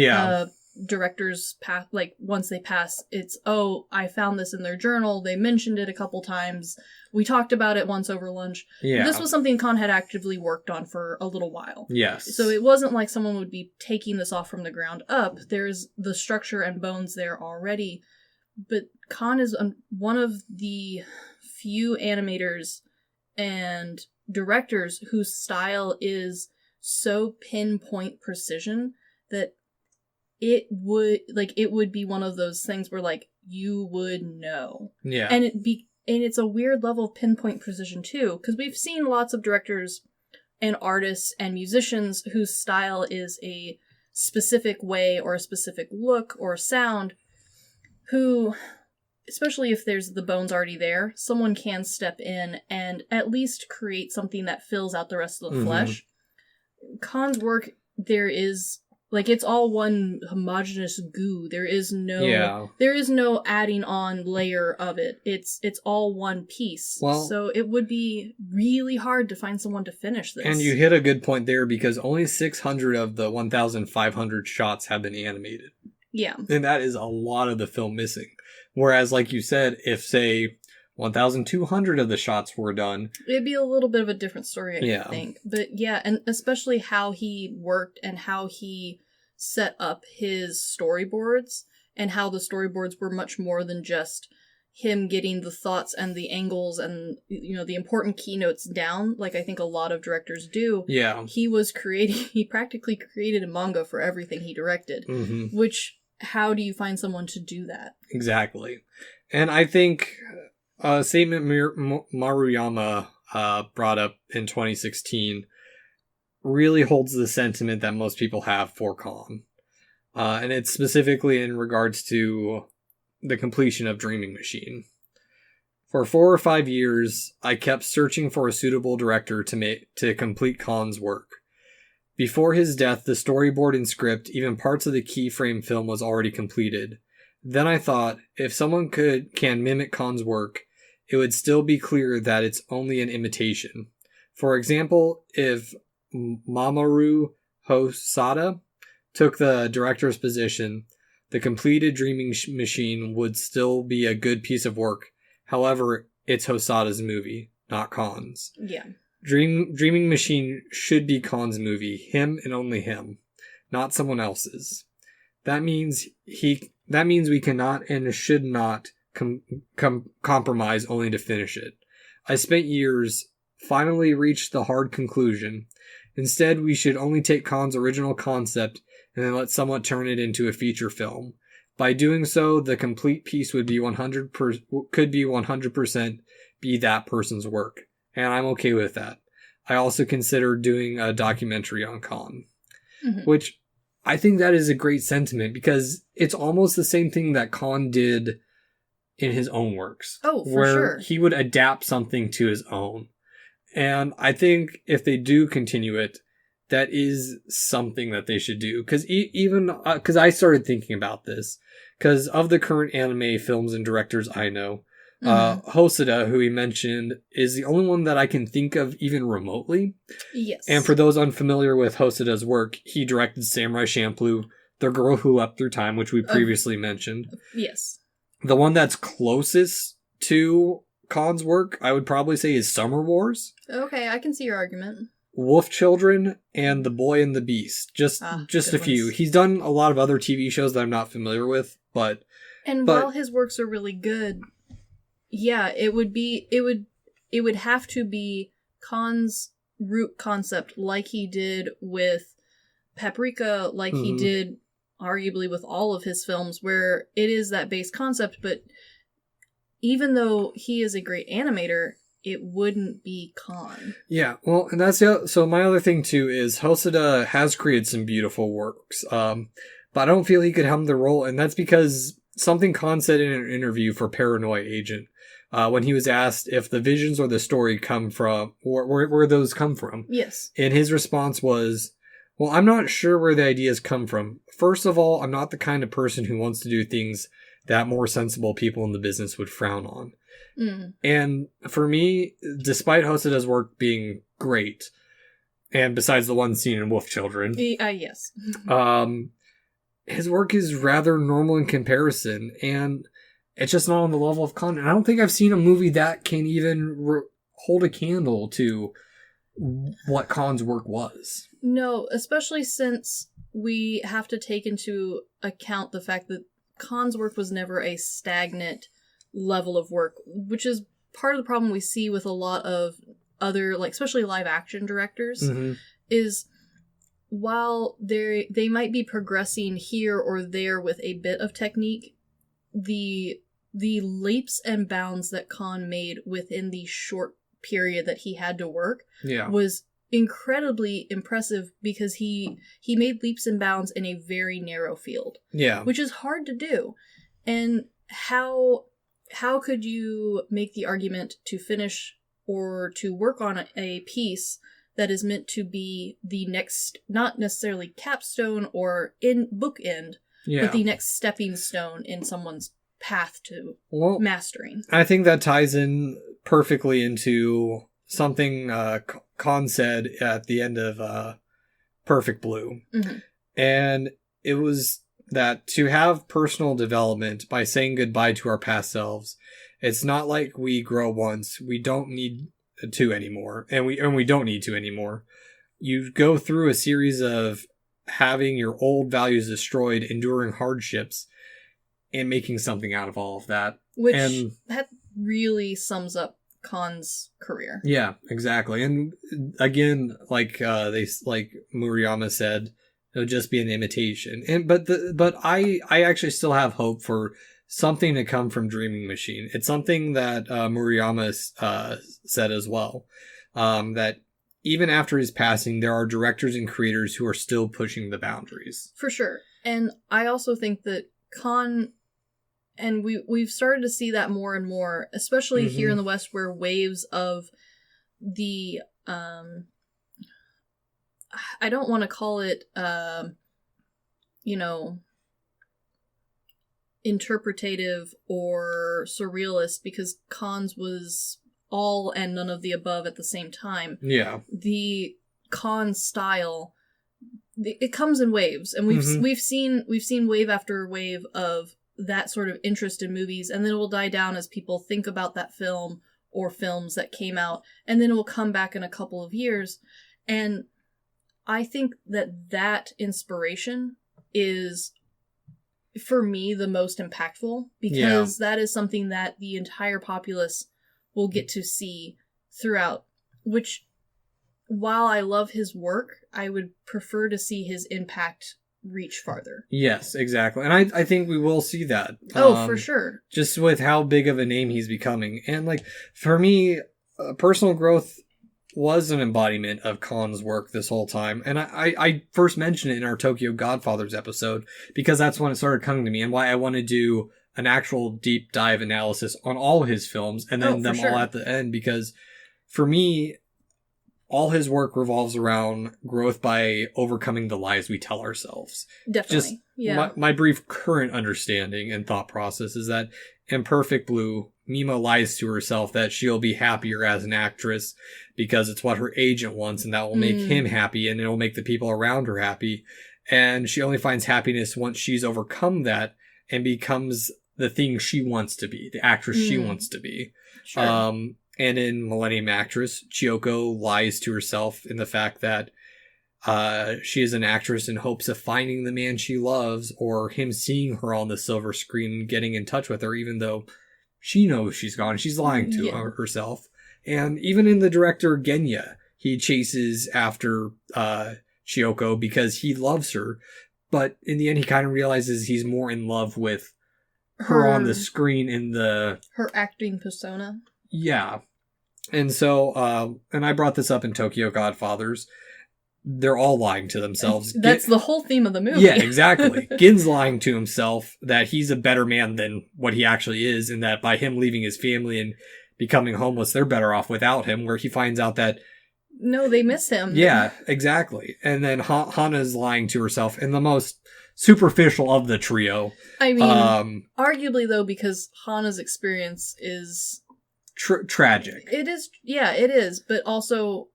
directors, once they pass, it's, oh, I found this in their journal, they mentioned it a couple times, we talked about it once over lunch. Yeah. This was something Kon had actively worked on for a little while. Yes. So it wasn't like someone would be taking this off from the ground up. There's the structure and bones there already. But Kon is one of the few animators and directors whose style is so pinpoint precision that it would be one of those things where, like, you would know. Yeah. And it's a weird level of pinpoint precision, too, because we've seen lots of directors and artists and musicians whose style is a specific way or a specific look or sound, who, especially if there's the bones already there, someone can step in and at least create something that fills out the rest of the flesh. Kon's work, there is, like, it's all one homogeneous goo. There is no adding on layer of it. It's all one piece. Well, so it would be really hard to find someone to finish this. And you hit a good point there, because only 600 of the 1,500 shots have been animated. Yeah. And that is a lot of the film missing. Whereas, like you said, if, say, 1,200 of the shots were done, it'd be a little bit of a different story, I think. But yeah, and especially how he worked and how he set up his storyboards, and how the storyboards were much more than just him getting the thoughts and the angles and, you know, the important keynotes down, like I think a lot of directors do. Yeah. He practically created a manga for everything he directed, which, how do you find someone to do that? Exactly. And I think a statement Maruyama brought up in 2016 really holds the sentiment that most people have for Kon. And it's specifically in regards to the completion of Dreaming Machine. For 4 or 5 years, I kept searching for a suitable director to complete Kon's work. Before his death, the storyboard and script, even parts of the keyframe film, was already completed. Then I thought, if someone can mimic Kon's work, it would still be clear that it's only an imitation. For example, if Mamoru Hosoda took the director's position, the completed Dreaming Machine would still be a good piece of work. However, it's Hosoda's movie, not Kon's. Yeah. Dreaming Machine should be Kon's movie, him and only him, not someone else's. That means we cannot and should not compromise only to finish it. I spent years, finally reached the hard conclusion. Instead, we should only take Kon's original concept and then let someone turn it into a feature film. By doing so, the complete piece would be 100% be that person's work. And I'm okay with that. I also consider doing a documentary on Kon. Which I think that is a great sentiment, because it's almost the same thing that Kon did in his own works. Oh, for where sure. He would adapt something to his own. And I think if they do continue it, that is something that they should do. Because because I started thinking about this. Because of the current anime films and directors I know, Hosoda, who he mentioned, is the only one that I can think of even remotely. Yes. And for those unfamiliar with Hosoda's work, he directed Samurai Champloo, The Girl Who Leapt Through Time, which we previously mentioned. Yes. The one that's closest to Khan's work, I would probably say, is Summer Wars, Okay, I can see your argument. Wolf Children, and The Boy and the Beast. Just good a few. ones. He's done a lot of other TV shows that I'm not familiar with, but While his works are really good, yeah, it would have to be Khan's root concept, like he did with Paprika, like he did arguably with all of his films, where it is that base concept, but even though he is a great animator, it wouldn't be Khan. yeah, well, and that's so my other thing too is Hosoda has created some beautiful works, but I don't feel he could helm the role, and that's because something Khan said in an interview for Paranoia Agent, when he was asked if the visions or the story come from, or where those come from. Yes. And his response was, well, I'm not sure where the ideas come from. First of all, I'm not the kind of person who wants to do things that more sensible people in the business would frown on. And for me, despite Hosoda's work being great, and besides the one scene in Wolf Children, Yes. His work is rather normal in comparison, and it's just not on the level of Khan. And I don't think I've seen a movie that can even hold a candle to what Khan's work was. No, especially since we have to take into account the fact that Khan's work was never a stagnant level of work, which is part of the problem we see with a lot of other, like, especially live action directors, is while they might be progressing here or there with a bit of technique, the leaps and bounds that Khan made within the short period that he had to work was incredibly impressive, because he made leaps and bounds in a very narrow field. Yeah. Which is hard to do. And how could you make the argument to finish or to work on a piece that is meant to be the next, not necessarily capstone or in bookend, but the next stepping stone in someone's path to mastering? I think that ties in perfectly into something Khan said at the end of Perfect Blue. And it was that to have personal development by saying goodbye to our past selves, it's not like we grow once. We don't need to anymore. And we don't need to anymore. You go through a series of having your old values destroyed, enduring hardships, and making something out of all of that. That really sums up Khan's career. Yeah, exactly. And again, like Murayama said, it'll just be an imitation. But I actually still have hope for something to come from Dreaming Machine. It's something that Murayama said as well. That even after his passing, there are directors and creators who are still pushing the boundaries. For sure. And I also think that Khan, and we've started to see that more and more, especially here in the West, where waves of the I don't want to call it interpretative or surrealist, because Khan's was all and none of the above at the same time. Yeah. The Khan style, it comes in waves, and we've seen wave after wave of that sort of interest in movies, and then it will die down as people think about that film or films that came out, and then it will come back in a couple of years. And I think that inspiration is, for me, the most impactful, because that is something that the entire populace will get to see throughout, which, while I love his work, I would prefer to see his impact reach farther. Yes, exactly. And I think we will see that. Oh, for sure. Just with how big of a name he's becoming. And like, for me, personal growth was an embodiment of Khan's work this whole time. And I first mentioned it in our Tokyo Godfathers episode, because that's when it started coming to me, and why I want to do an actual deep dive analysis on all his films, and then all at the end, because for me, all his work revolves around growth by overcoming the lies we tell ourselves. Definitely. Just my brief current understanding and thought process is that in Perfect Blue, Mima lies to herself that she'll be happier as an actress because it's what her agent wants, and that will make him happy, and it'll make the people around her happy. And she only finds happiness once she's overcome that and becomes the thing she wants to be, the actress she wants to be. Sure. And in Millennium Actress, Chiyoko lies to herself in the fact that she is an actress in hopes of finding the man she loves, or him seeing her on the silver screen and getting in touch with her, even though she knows she's gone. She's lying to herself. And even in the director Genya, he chases after Chiyoko because he loves her. But in the end, he kind of realizes he's more in love with her on the screen in her acting persona. Yeah. And so, and I brought this up in Tokyo Godfathers. They're all lying to themselves. That's the whole theme of the movie. Yeah, exactly. Gin's lying to himself that he's a better man than what he actually is, and that by him leaving his family and becoming homeless, they're better off without him, where he finds out that... No, they miss him. Yeah, exactly. And then Hana's lying to herself in the most superficial of the trio. I mean, arguably, though, because Hana's experience is... tragic. It is, yeah, it is, but also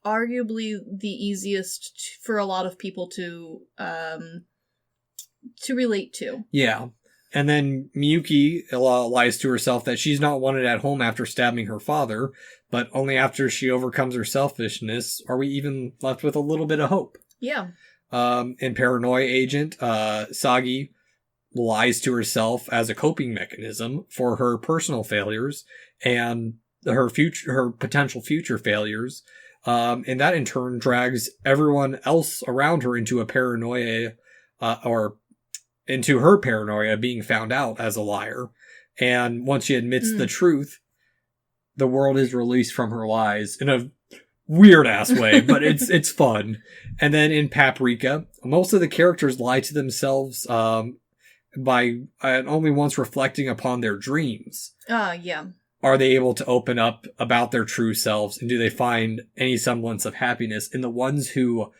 arguably the easiest for a lot of people to relate to. Yeah. And then Miyuki lies to herself that she's not wanted at home after stabbing her father, but only after she overcomes her selfishness are we even left with a little bit of hope. Yeah. In Paranoia Agent, Sagi lies to herself as a coping mechanism for her personal failures and her potential future failures. And that in turn drags everyone else around her into a paranoia, or into her paranoia being found out as a liar. And once she admits the truth, the world is released from her lies in a weird ass way, but it's fun. And then in Paprika, most of the characters lie to themselves, by only once reflecting upon their dreams. Yeah. Are they able to open up about their true selves, and do they find any semblance of happiness in the ones who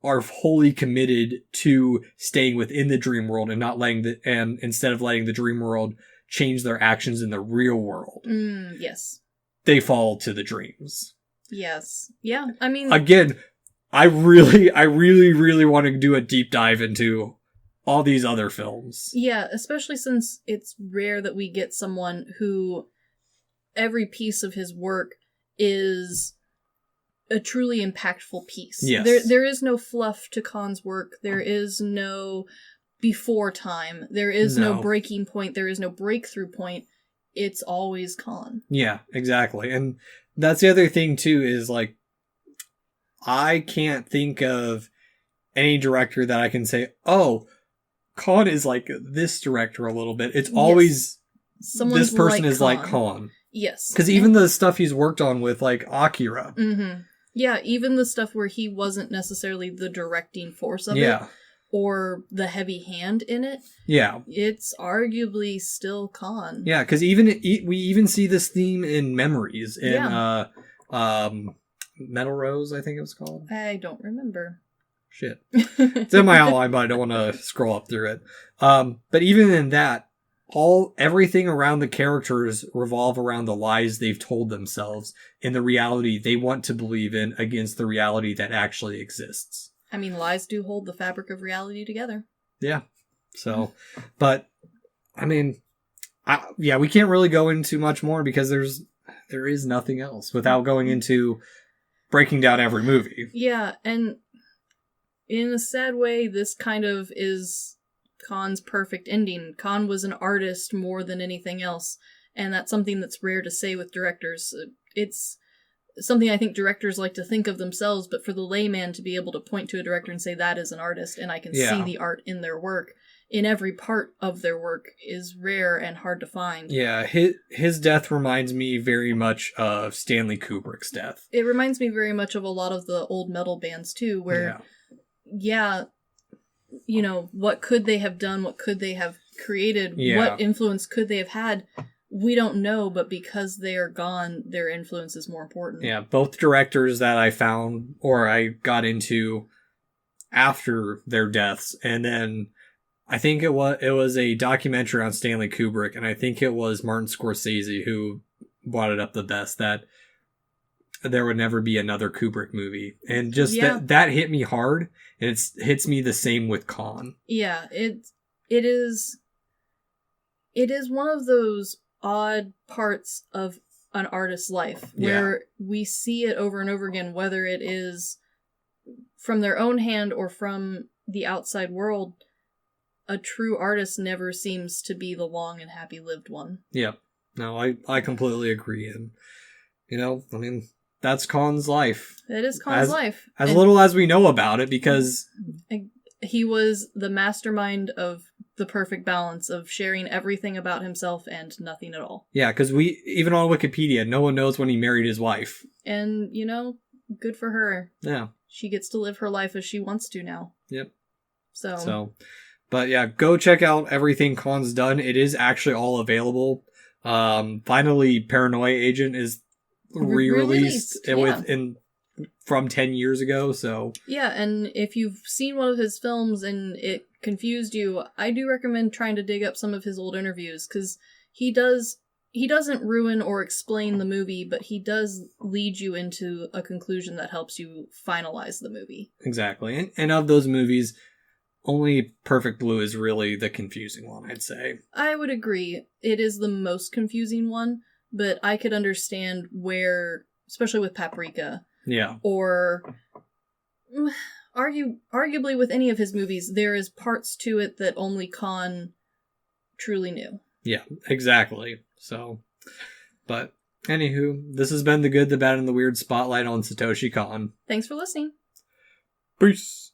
are wholly committed to staying within the dream world and not instead of letting the dream world change their actions in the real world? Yes. They fall to the dreams. Yes. Yeah. I mean, again, I really want to do a deep dive into all these other films. Yeah, especially since it's rare that we get someone who every piece of his work is a truly impactful piece. Yes. There is no fluff to Khan's work. There is no before time. There is no breaking point. There is no breakthrough point. It's always Khan. Yeah, exactly. And that's the other thing too, is like, I can't think of any director that I can say, oh, Khan is like this director a little bit. It's always this person is like Khan. Yes. Because even the stuff he's worked on with like Akira. Mm-hmm. Yeah, even the stuff where he wasn't necessarily the directing force of it or the heavy hand in it. Yeah. It's arguably still Khan. Yeah, because we even see this theme in Memories in Metal Rose, I think it was called. I don't remember. Shit. It's in my outline, but I don't want to scroll up through it. But even in that, everything around the characters revolve around the lies they've told themselves and the reality they want to believe in against the reality that actually exists. I mean, lies do hold the fabric of reality together. Yeah. So, but I mean, we can't really go into much more because there is nothing else without going into breaking down every movie. Yeah, and in a sad way, this kind of is Khan's perfect ending. Khan was an artist more than anything else, and that's something that's rare to say with directors. It's something I think directors like to think of themselves, but for the layman to be able to point to a director and say that is an artist, and I can see the art in their work, in every part of their work, is rare and hard to find. Yeah, his death reminds me very much of Stanley Kubrick's death. It reminds me very much of a lot of the old metal bands, too, where, you know, what could they have done? What could they have created? What influence could they have had? we don't know, but because they are gone, their influence is more important. Yeah, both directors that I found or I got into after their deaths, and then I think it was a documentary on Stanley Kubrick, and I think it was Martin Scorsese who brought it up the best, that there would never be another Kubrick movie. And just that hit me hard, and it hits me the same with Khan. Yeah, it is one of those odd parts of an artist's life where we see it over and over again, whether it is from their own hand or from the outside world. A true artist never seems to be the long and happy lived one. Yeah. No, I completely agree. And, I mean, that's Khan's life. It is Khan's life. As little as we know about it, because he was the mastermind of the perfect balance of sharing everything about himself and nothing at all. Yeah, because even on Wikipedia, no one knows when he married his wife. And, good for her. Yeah. She gets to live her life as she wants to now. Yep. So, but yeah, go check out everything Khan's done. It is actually all available. Finally, Paranoia Agent is re-released from 10 years ago. So yeah, and if you've seen one of his films and it confused you, I do recommend trying to dig up some of his old interviews, because he doesn't ruin or explain the movie, but he does lead you into a conclusion that helps you finalize the movie. Exactly. And of those movies, only Perfect Blue is really the confusing one, I'd say. I would agree. It is the most confusing one, but I could understand where, especially with Paprika. Yeah. Or arguably with any of his movies, there is parts to it that only Khan truly knew. Yeah, exactly. So, but anywho, this has been The Good, the Bad, and the Weird Spotlight on Satoshi Kon. Thanks for listening. Peace.